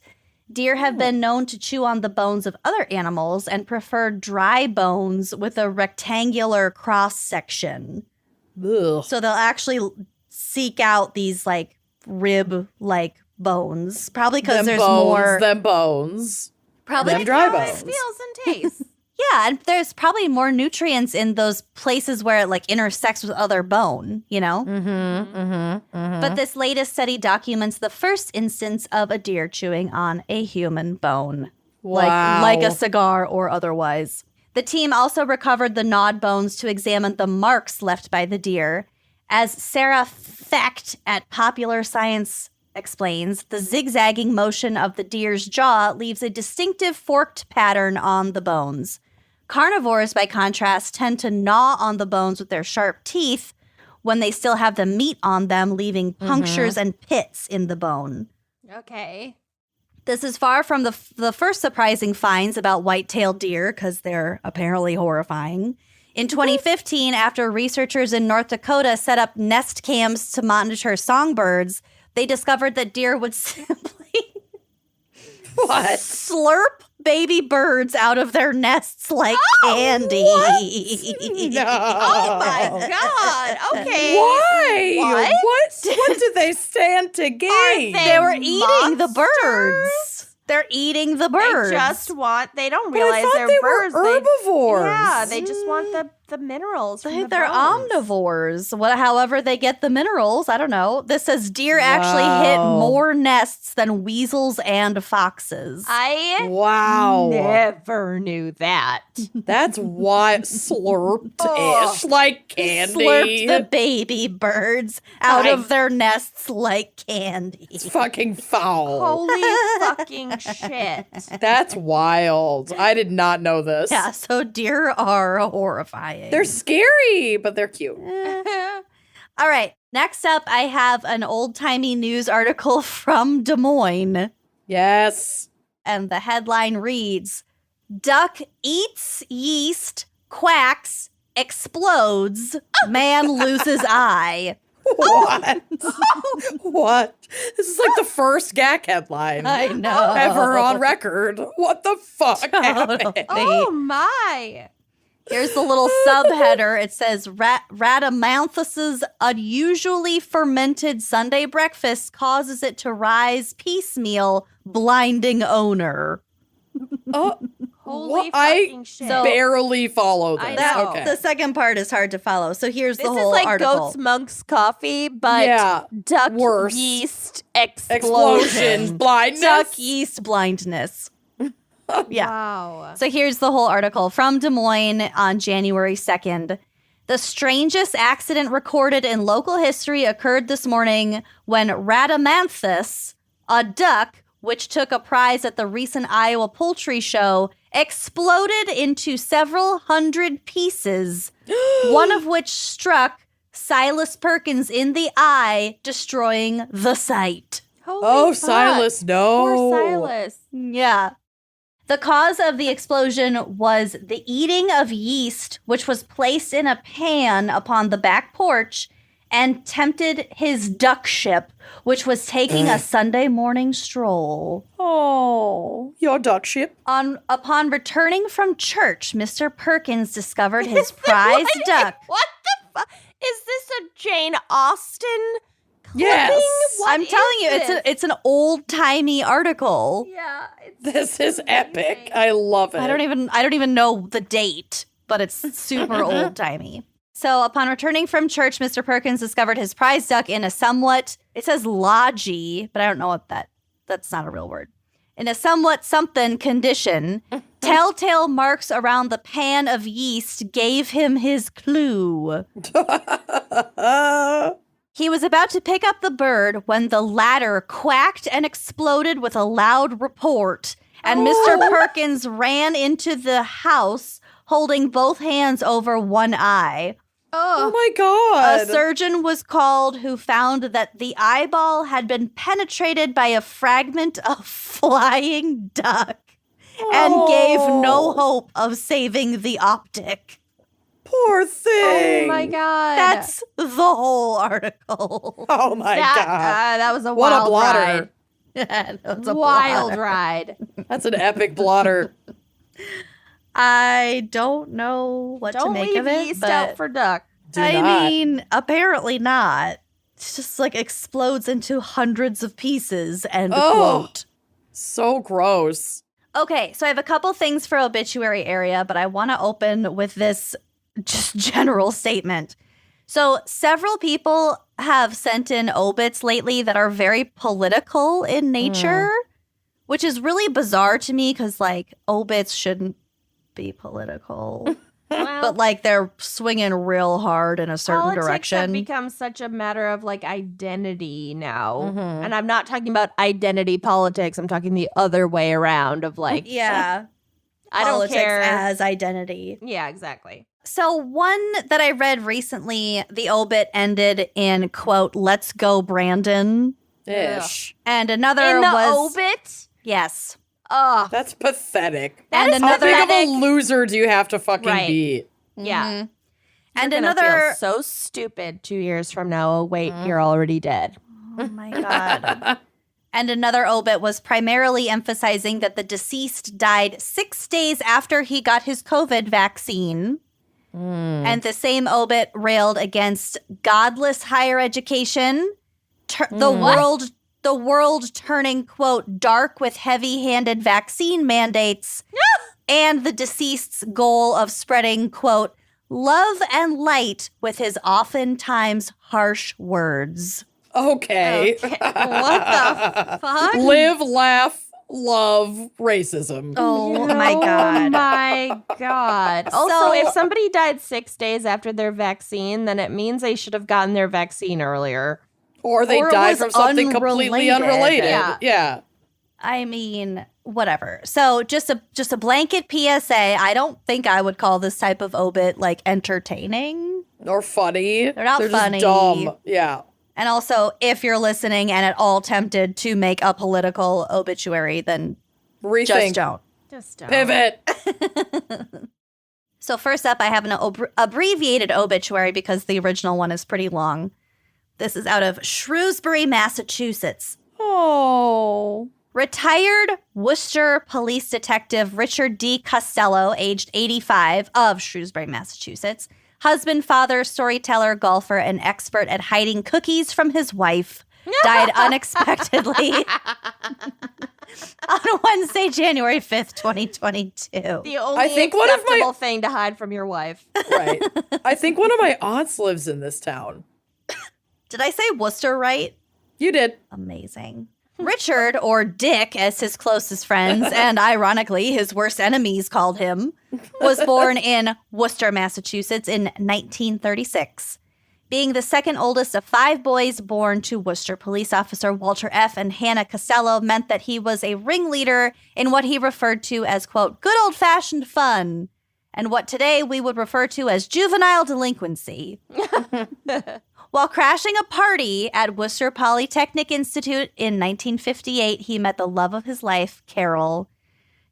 Deer have been known to chew on the bones of other animals and prefer dry bones with a rectangular cross section. So they'll actually seek out these like rib-like bones, probably because there's more bones. Probably them dry How it bones. feels and tastes. Yeah, and there's probably more nutrients in those places where it like intersects with other bone, you know? But this latest study documents the first instance of a deer chewing on a human bone. Wow. Like a cigar or otherwise. The team also recovered the gnawed bones to examine the marks left by the deer. As Sarah Fact at Popular Science explains, the zigzagging motion of the deer's jaw leaves a distinctive forked pattern on the bones. Carnivores, by contrast, tend to gnaw on the bones with their sharp teeth when they still have the meat on them, leaving punctures and pits in the bone. Okay. This is far from the first surprising finds about white-tailed deer, because they're apparently horrifying. In 2015, after researchers in North Dakota set up nest cams to monitor songbirds, they discovered that deer would simply slurp baby birds out of their nests like candy. No. Oh my god. Okay. Why? What do they stand to gain? they They were eating the monsters? birds. They're eating the birds. They don't But I realize thought they're they birds. were herbivores. Yeah, they just want the minerals from the They're bones. omnivores. However they get the minerals, I don't know. This says deer actually hit Wow. more nests than weasels and foxes. I Wow. never knew that. That's why slurped-ish like candy. Slurped the baby birds out I- of their nests like candy. It's fucking foul. Holy fucking shit. That's wild. I did not know this. Yeah, so deer are horrifying. They're scary, but they're cute. All right. Next up, I have an old-timey news article from Des Moines. Yes. And the headline reads, Duck eats yeast, quacks, explodes, man loses eye. What? What? This is like the first GAC headline I know. ever on record. What the fuck happened? Oh my. Here's the little subheader. It says, Rhadamanthus's unusually fermented Sunday breakfast causes it to rise piecemeal, blinding owner. Oh, Holy I fucking shit. barely follow this. I That, know. Okay. The second part is hard to follow. So here's this the is whole like article. goat's monk's coffee, but Yeah, duck worse. yeast Explosion, explosion. blindness. Duck yeast blindness. Yeah. Wow. So here's the whole article from Des Moines on January 2nd. The strangest accident recorded in local history occurred this morning when Rhadamanthus, a duck which took a prize at the recent Iowa Poultry Show, exploded into several hundred pieces, one of which struck Silas Perkins in the eye, destroying the sight. Holy fuck. Silas, no. Poor Silas. Yeah. The cause of the explosion was the eating of yeast, which was placed in a pan upon the back porch and tempted his duck ship, which was taking a Sunday morning stroll. Oh, your duck ship. Upon returning from church, Mr. Perkins discovered his prized duck. What the fuck? Is this a Jane Austen clipping? Yes. What I'm telling you, is this? it's an old-timey article. Yeah. This is epic. I love it. I don't even know the date, but it's super old-timey. So upon returning from church, Mr. Perkins discovered his prize duck in a somewhat, it says lodgy, but I don't know what that's not a real word. In a somewhat something condition. Telltale marks around the pan of yeast gave him his clue. He was about to pick up the bird when the latter quacked and exploded with a loud report, and Mr. Perkins ran into the house holding both hands over one eye. Oh my God. A surgeon was called who found that the eyeball had been penetrated by a fragment of flying duck and gave no hope of saving the optic. Poor thing. Oh my God. That's the whole article. Oh my God. That was a What a wild blotter. ride. That was a Wild blotter. ride. That's an epic blotter. I don't know what to Don't make leave of it, yeast but out for duck. Do not. mean, apparently not. It just like explodes into hundreds of pieces, end quote. So gross. Okay, so I have a couple things for obituary area, but I want to open with this just general statement. So several people have sent in obits lately that are very political in nature, which is really bizarre to me because like obits shouldn't be political. But like they're swinging real hard in a certain Politics direction. have become such a matter of like identity now. And I'm not talking about identity politics. I'm talking the other way around of like, yeah. I don't Politics care. as identity. Yeah, exactly. So one that I read recently, the obit ended in quote, "Let's go, Brandon." Ish. And another In the was obit? yes. Oh, That's pathetic. that and is How big of pathetic. a loser do you have to fucking Right. be? Yeah. Mhm. You're And gonna another feel so stupid 2 years from now. Oh, wait, you're already dead. oh my god. And another obit was primarily emphasizing that the deceased died 6 days after he got his COVID vaccine. And the same obit railed against godless higher education, the world turning, quote, dark with heavy-handed vaccine mandates, and the deceased's goal of spreading, quote, love and light with his oftentimes harsh words. Okay. What the fuck? Live, laugh, love, racism. Oh my Oh god. my God. Also, So- if somebody died 6 days after their vaccine, then it means they should have gotten their vaccine earlier. Or they Or it died was from something completely unrelated. unrelated. Yeah. I mean, whatever. So just a blanket PSA. I don't think I would call this type of obit like entertaining. Or funny. They're not funny. Just dumb. Yeah. And also, if you're listening and at all tempted to make a political obituary, then Rethink. just don't. Just don't. Pivot. So first up, I have an abbreviated obituary because the original one is pretty long. This is out of Shrewsbury, Massachusetts. Oh. Retired Worcester police detective Richard D. Costello, aged 85, of Shrewsbury, Massachusetts, husband, father, storyteller, golfer, and expert at hiding cookies from his wife, died unexpectedly on Wednesday, January 5th, 2022. The only I think one of my- acceptable thing to hide from your wife. Right. I think one of my aunts lives in this town. Did I say Worcester right? You did. Amazing. Richard, or Dick, as his closest friends, and ironically his worst enemies called him, was born in Worcester, Massachusetts in 1936. Being the second oldest of 5 boys born to Worcester police officer Walter F. and Hannah Costello meant that he was a ringleader in what he referred to as, quote, good old-fashioned fun, and what today we would refer to as juvenile delinquency. While crashing a party at Worcester Polytechnic Institute in 1958, he met the love of his life, Carol.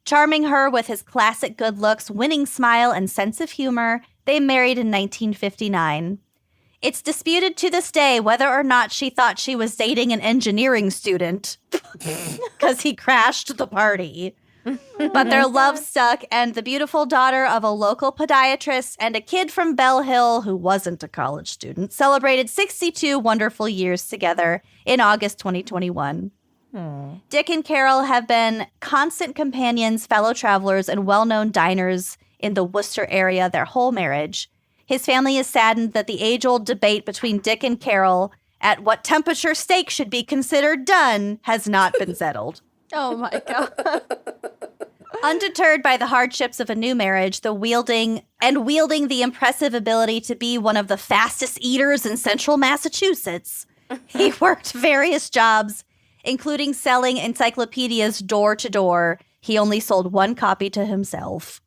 Charming her with his classic good looks, winning smile, and sense of humor, they married in 1959. It's disputed to this day whether or not she thought she was dating an engineering student because he crashed the party. But their love stuck, and the beautiful daughter of a local podiatrist and a kid from Bell Hill who wasn't a college student celebrated 62 wonderful years together in August 2021. Dick and Carol have been constant companions, fellow travelers, and well-known diners in the Worcester area their whole marriage. His family is saddened that the age-old debate between Dick and Carol at what temperature steak should be considered done has not been settled. Oh my God. Undeterred by the hardships of a new marriage, wielding the impressive ability to be one of the fastest eaters in central Massachusetts, he worked various jobs, including selling encyclopedias door to door. He only sold one copy to himself.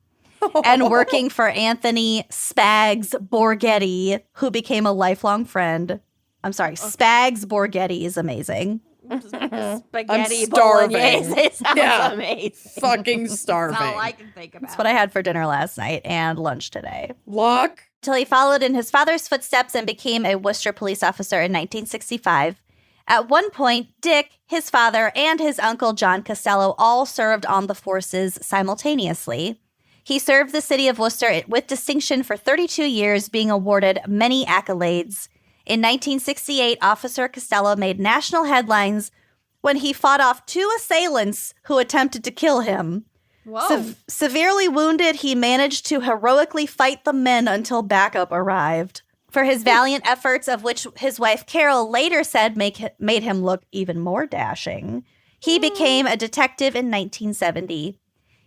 And working for Anthony Spags Borghetti, who became a lifelong friend. I'm sorry, Spags Borghetti is amazing. Spaghetti starving. bolognese sounds amazing. Fucking starving. That's all I can think about. That's what I had for dinner last night and lunch today. Luck. Till he followed in his father's footsteps and became a Worcester police officer in 1965. At one point, Dick, his father, and his uncle John Costello all served on the forces simultaneously. He served the city of Worcester with distinction for 32 years, being awarded many accolades. In 1968, Officer Costello made national headlines when he fought off 2 assailants who attempted to kill him. Whoa. Severely wounded, he managed to heroically fight the men until backup arrived. For his valiant efforts, of which his wife Carol later said made him look even more dashing, he became a detective in 1970.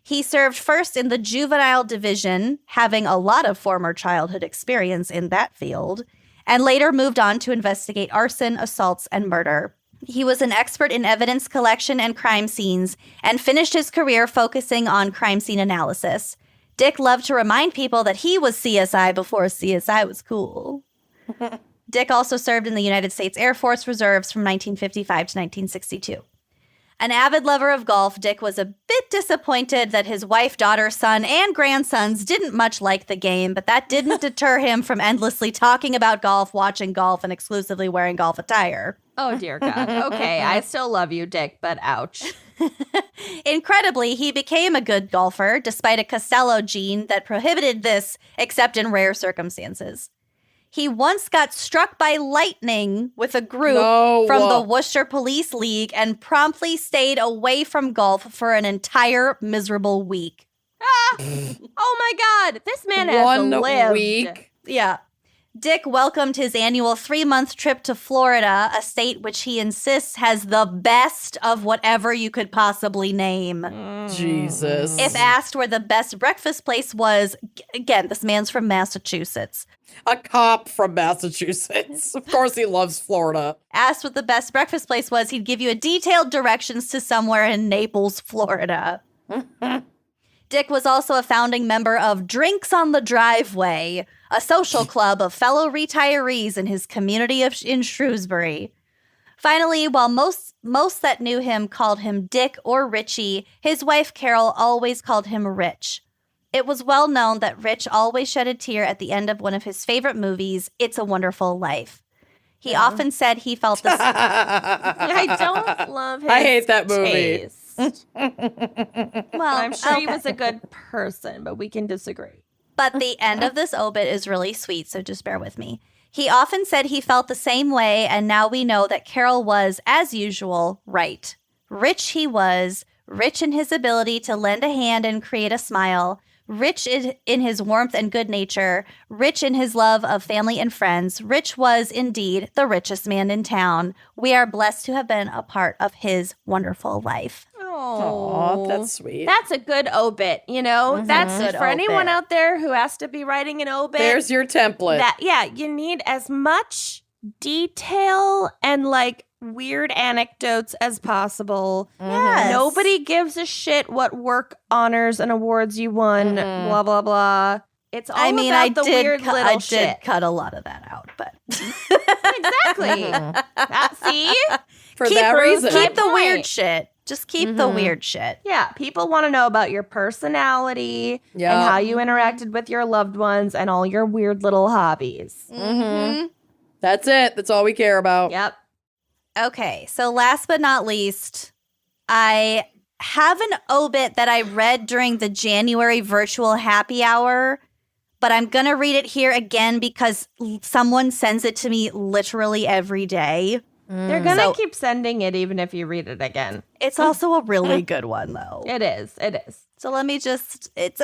He served first in the juvenile division, having a lot of former childhood experience in that field, and later moved on to investigate arson, assaults, and murder. He was an expert in evidence collection and crime scenes, and finished his career focusing on crime scene analysis. Dick loved to remind people that he was CSI before CSI was cool. Dick also served in the United States Air Force Reserves from 1955 to 1962. An avid lover of golf, Dick was a bit disappointed that his wife, daughter, son, and grandsons didn't much like the game, but that didn't deter him from endlessly talking about golf, watching golf, and exclusively wearing golf attire. Oh, dear God. Okay, I still love you, Dick, but ouch. Incredibly, he became a good golfer, despite a Costello gene that prohibited this, except in rare circumstances. He once got struck by lightning with a group from the Worcester Police League and promptly stayed away from golf for an entire miserable week. Oh my God, this man has 1 lived. week. Yeah. Dick welcomed his annual 3-month trip to Florida, a state which he insists has the best of whatever you could possibly name. Jesus. If asked where the best breakfast place was, again, this man's from Massachusetts. A cop from Massachusetts. Of course he loves Florida. Asked what the best breakfast place was, he'd give you a detailed directions to somewhere in Naples, Florida. Dick was also a founding member of Drinks on the Driveway, a social club of fellow retirees in his community in Shrewsbury. Finally, while most that knew him called him Dick or Richie, his wife Carol always called him Rich. It was well known that Rich always shed a tear at the end of one of his favorite movies, It's a Wonderful Life. He often said he felt this. I don't love his I hate that movie. taste. Well, I'm sure he was a good person, but we can disagree. But the end of this obit is really sweet, so just bear with me. He often said he felt the same way, and now we know that Carol was, as usual, right. Rich he was, rich in his ability to lend a hand and create a smile, rich in his warmth and good nature, rich in his love of family and friends. Rich was, indeed, the richest man in town. We are blessed to have been a part of his wonderful life. Aw, that's sweet. That's a good obit, you know? That's Good for anyone obit. out there who has to be writing an obit. There's your template. You need as much detail and like weird anecdotes as possible. Yes. Nobody gives a shit what work honors and awards you won, blah, blah, blah. It's all about the weird little shit. I did cut a lot of that out, but Exactly. See? For that reason. keep the point. weird shit. Just keep the weird shit. Yeah, people want to know about your personality and how you interacted with your loved ones and all your weird little hobbies. That's it. That's all we care about. Yep. Okay, so last but not least, I have an obit that I read during the January virtual happy hour, but I'm going to read it here again because someone sends it to me literally every day. They're going to keep sending it even if you read it again. It's also a really good one, though. It is. It is. So let me just, it's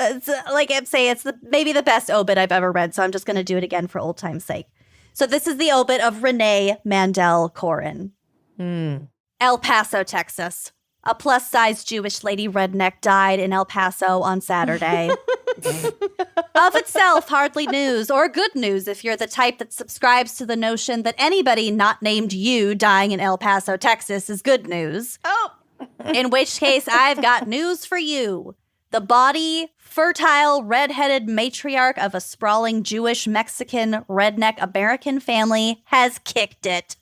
like I'm saying, it's maybe the best obit I've ever read, so I'm just going to do it again for old time's sake. So this is the obit of Renee Mandel Corin. El Paso, Texas. A plus-size Jewish lady redneck died in El Paso on Saturday. Of itself, hardly news, or good news if you're the type that subscribes to the notion that anybody not named you dying in El Paso, Texas is good news. Oh. In which case, I've got news for you. The body, fertile, redheaded matriarch of a sprawling Jewish, Mexican, redneck American family has kicked it.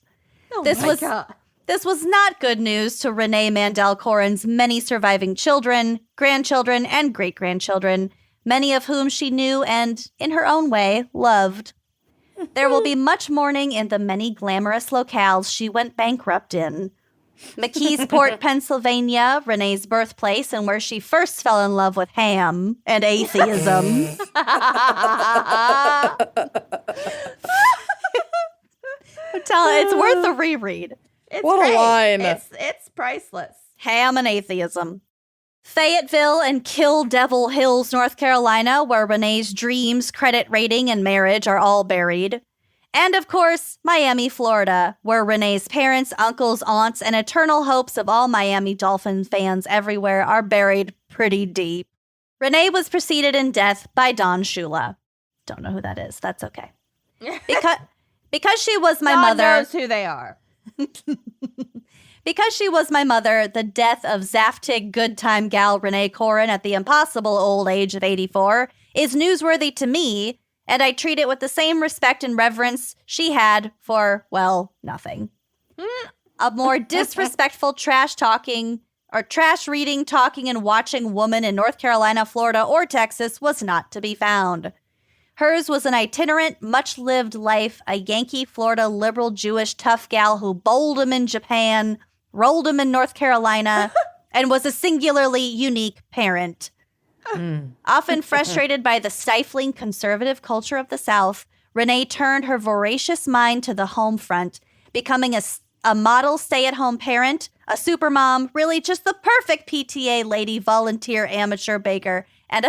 Oh This my was- God. This was not good news to Renee Mandel Corin's many surviving children, grandchildren, and great-grandchildren, many of whom she knew and, in her own way, loved. There will be much mourning in the many glamorous locales she went bankrupt in. McKeesport, Pennsylvania, Renee's birthplace, and where she first fell in love with ham and atheism. It's worth a reread. It's What a great. line. It's priceless. Ham and atheism. Fayetteville and Kill Devil Hills, North Carolina, where Renee's dreams, credit rating, and marriage are all buried. And of course, Miami, Florida, where Renee's parents, uncles, aunts, and eternal hopes of all Miami Dolphins fans everywhere are buried pretty deep. Renee was preceded in death by Don Shula. Don't know who that is. That's okay. Because she was my God mother. knows who they are. Because she was my mother, the death of Zaftig good time gal Renee Corin at the impossible old age of 84 is newsworthy to me, and I treat it with the same respect and reverence she had for, well, nothing. A more disrespectful trash reading, talking, and watching woman in North Carolina, Florida, or Texas was not to be found. Hers was an itinerant, much-lived life, a Yankee, Florida, liberal, Jewish, tough gal who bowled him in Japan, rolled him in North Carolina, and was a singularly unique parent. Often frustrated by the stifling conservative culture of the South, Renee turned her voracious mind to the home front, becoming a model stay-at-home parent, a supermom, really just the perfect PTA lady, volunteer, amateur baker, and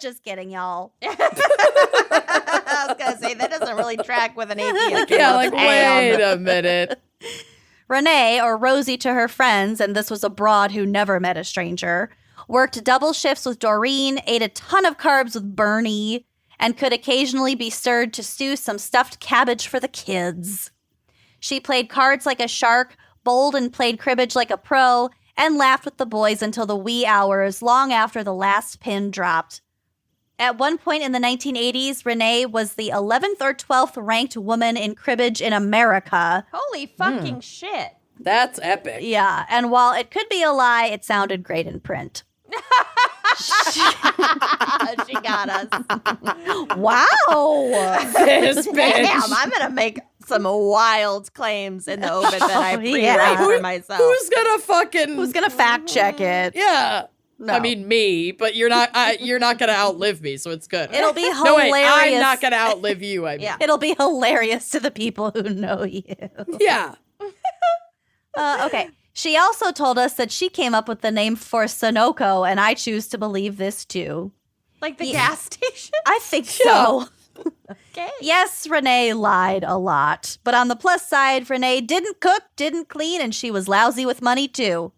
just kidding, y'all. I was going to say, that doesn't really track with an atheist. Yeah, like, wait a minute. Renee, or Rosie to her friends, and this was a broad who never met a stranger, worked double shifts with Doreen, ate a ton of carbs with Bernie, and could occasionally be stirred to stew some stuffed cabbage for the kids. She played cards like a shark, bowled and played cribbage like a pro, and laughed with the boys until the wee hours, long after the last pin dropped. At one point in the 1980s, Renee was the 11th or 12th ranked woman in cribbage in America. Holy fucking shit. That's epic. Yeah, and while it could be a lie, it sounded great in print. She got us. Wow. This bitch. Damn, I'm going to make some wild claims in the obit that I pre-write yeah. for myself. Who's gonna fact check it? Yeah. No. I mean me, but you're not gonna outlive me, so it's good. It'll be No, wait, hilarious. I'm not gonna outlive you. I mean. Yeah. It'll be hilarious to the people who know you. Yeah. Okay. She also told us that she came up with the name for Sunoco, and I choose to believe this too. Like the gas station? I think so. Okay. Yes, Renee lied a lot. But on the plus side, Renee didn't cook, didn't clean, and she was lousy with money too.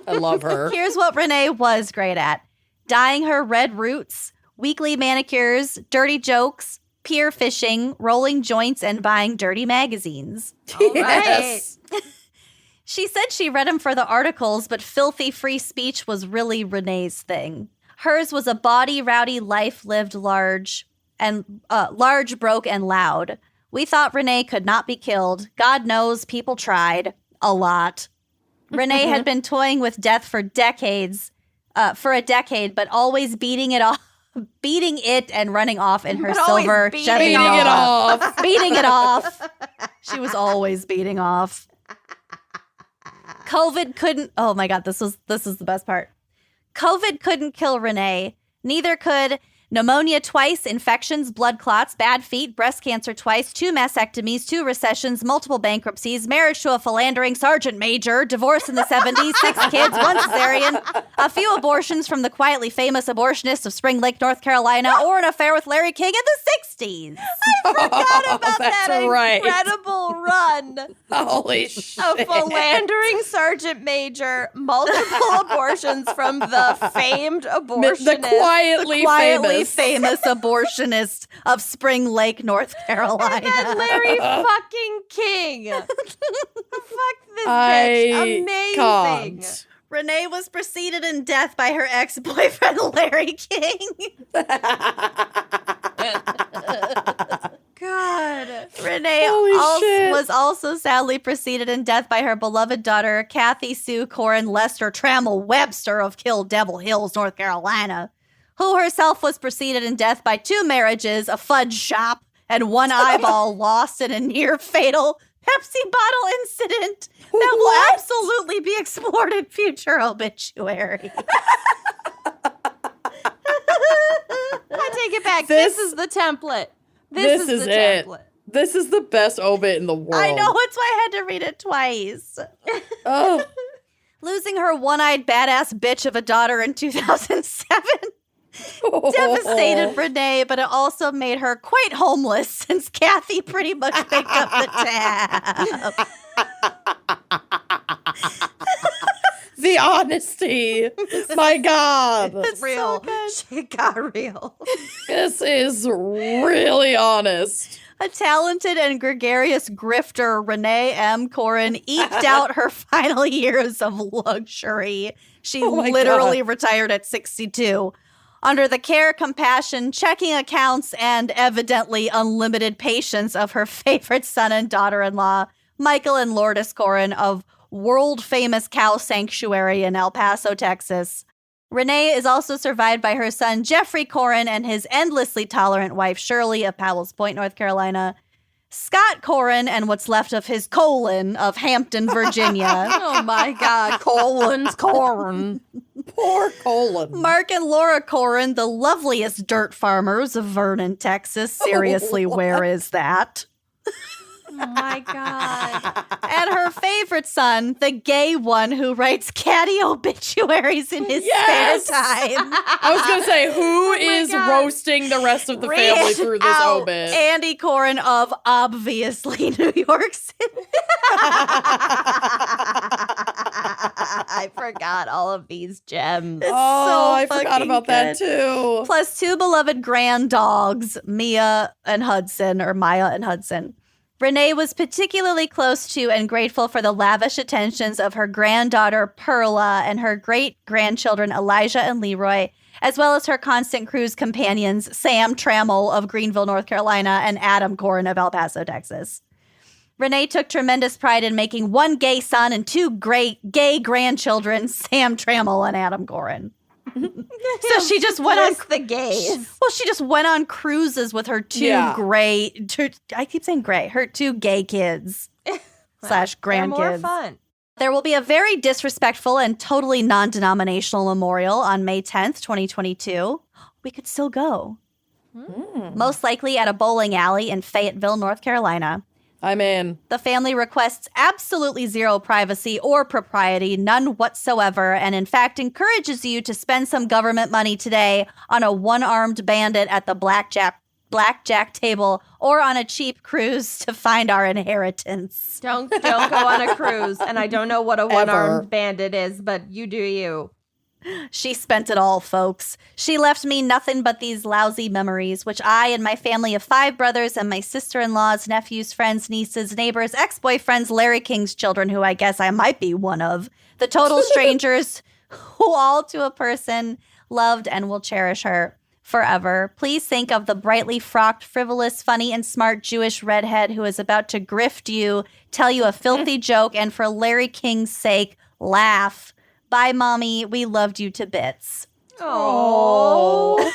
I love her. Here's what Renee was great at. Dyeing her red roots, weekly manicures, dirty jokes, pier fishing, rolling joints, and buying dirty magazines. Yes. She said she read them for the articles, but filthy free speech was really Renee's thing. Hers was a bawdy, rowdy life lived large, broke, and loud. We thought Renee could not be killed. God knows people tried. A lot. Renee had been toying with death for a decade, but always beating it and running off in her But always silver beating Chevy Beating it off. beating it off. She was always beating off. COVID couldn't. Oh my God, this is the best part. COVID couldn't kill Renee. Neither could Pneumonia twice, infections, blood clots, bad feet, breast cancer twice, 2 mastectomies, 2 recessions, multiple bankruptcies, marriage to a philandering sergeant major, divorce in the 70s, 6 kids, 1 cesarean, a few abortions from the quietly famous abortionist of Spring Lake, North Carolina, or an affair with Larry King in the 60s. I forgot about That's that right. incredible run. Holy shit. A philandering sergeant major, multiple abortions from the famed abortionist. The quietly famous abortionist of Spring Lake, North Carolina. And Larry fucking King. Fuck this bitch. Amazing. Can't. Renee was preceded in death by her ex-boyfriend, Larry King. God. Renee was also sadly preceded in death by her beloved daughter, Kathy Sue Corin Lester Trammell Webster of Kill Devil Hills, North Carolina, who herself was preceded in death by 2 marriages, a fudge shop, and 1 eyeball lost in a near-fatal Pepsi bottle incident that will absolutely be explored in future obituary. I take it back. This is the template. This is the template. This is the best obit in the world. I know, that's why I had to read it twice. Oh. Losing her one-eyed badass bitch of a daughter in 2007 devastated Renee, but it also made her quite homeless since Kathy pretty much picked up the tab. The honesty. My God. It's real. So It got real. This is really honest. A talented and gregarious grifter, Renee M. Corin, eked out her final years of luxury. She literally retired at 62. Under the care, compassion, checking accounts, and evidently unlimited patience of her favorite son and daughter-in-law, Michael and Lourdes Corin of world-famous cow sanctuary in El Paso, Texas. Renee is also survived by her son, Jeffrey Corin, and his endlessly tolerant wife, Shirley of Powell's Point, North Carolina. Scott Corin and what's left of his colon of Hampton, Virginia. Oh my God. Colin's Corin. Poor Colin. Mark and Laura Corin, the loveliest dirt farmers of Vernon, Texas. Seriously, where is that? Oh my God. And her favorite son, the gay one who writes catty obituaries in his spare time. I was going to say, who is roasting the rest of the family through this obit? Andy Corin of obviously New York City. I forgot all of these gems. I forgot about that too. Plus 2 beloved grand dogs, Maya and Hudson. Renee was particularly close to and grateful for the lavish attentions of her granddaughter, Perla, and her great-grandchildren, Elijah and Leroy, as well as her constant cruise companions, Sam Trammell of Greenville, North Carolina, and Adam Corin of El Paso, Texas. Renee took tremendous pride in making 1 gay son and 2 gay grandchildren, Sam Trammell and Adam Corin. So she just went on the gays. Well, she just went on cruises with her 2 I keep saying gray. Her 2 gay kids / grandkids. More fun. There will be a very disrespectful and totally non-denominational memorial on May 10th, 2022. We could still go. Most likely at a bowling alley in Fayetteville, North Carolina. I'm in. The family requests absolutely 0 privacy or propriety, none whatsoever, and in fact encourages you to spend some government money today on a one-armed bandit at the blackjack table or on a cheap cruise to find our inheritance. Don't go on a cruise, and I don't know what a one-armed bandit is, but you do you. She spent it all, folks. She left me nothing but these lousy memories, which I and my family of 5 brothers and my sister-in-laws, nephews, friends, nieces, neighbors, ex-boyfriends, Larry King's children, who I guess I might be one of, the total strangers, who all to a person loved and will cherish her forever. Please think of the brightly frocked, frivolous, funny, and smart Jewish redhead who is about to grift you, tell you a filthy joke, and for Larry King's sake, laugh. Bye, Mommy. We loved you to bits. Oh,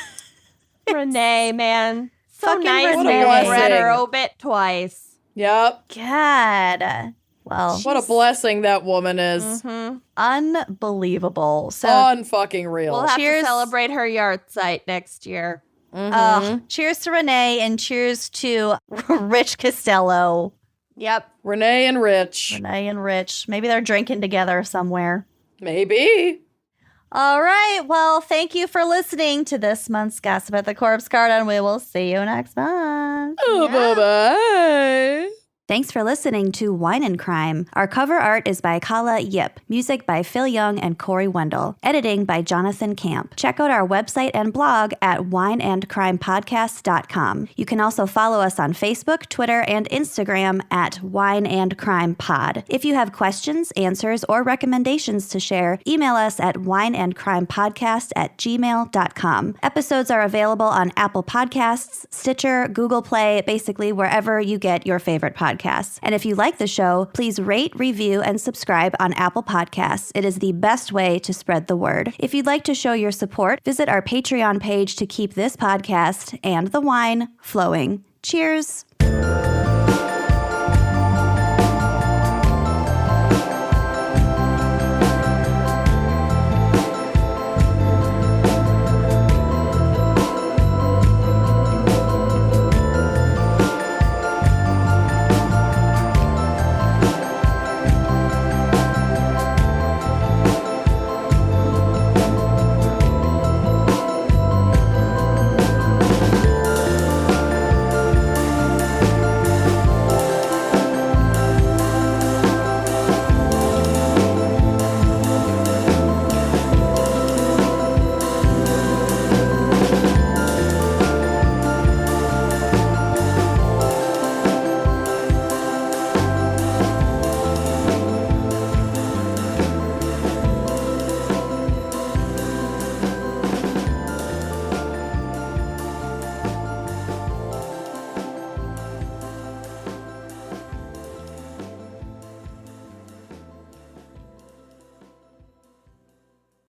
Renee, man. So Fucking nice Renee. to read her obit twice. Yep. God. Well, What a blessing that woman is. Mm-hmm. unbelievable. So Unfucking real. We'll have Cheers. to celebrate her yard site next year. Cheers to Renee and cheers to Rich Costello. Yep. Renee and Rich. Renee and Rich. Maybe they're drinking together somewhere. Maybe. All right. Well, thank you for listening to this month's Gossip at the Corpse Garden. We will see you next month. Oh, bye-bye. Thanks for listening to Wine and Crime. Our cover art is by Kala Yip. Music by Phil Young and Corey Wendell. Editing by Jonathan Camp. Check out our website and blog at wineandcrimepodcast.com. You can also follow us on Facebook, Twitter, and Instagram at Wine and Crime Pod. If you have questions, answers, or recommendations to share, email us at wineandcrimepodcast@gmail.com. Episodes are available on Apple Podcasts, Stitcher, Google Play, basically wherever you get your favorite podcasts. And if you like the show, please rate, review, and subscribe on Apple Podcasts. It is the best way to spread the word. If you'd like to show your support, visit our Patreon page to keep this podcast and the wine flowing. Cheers.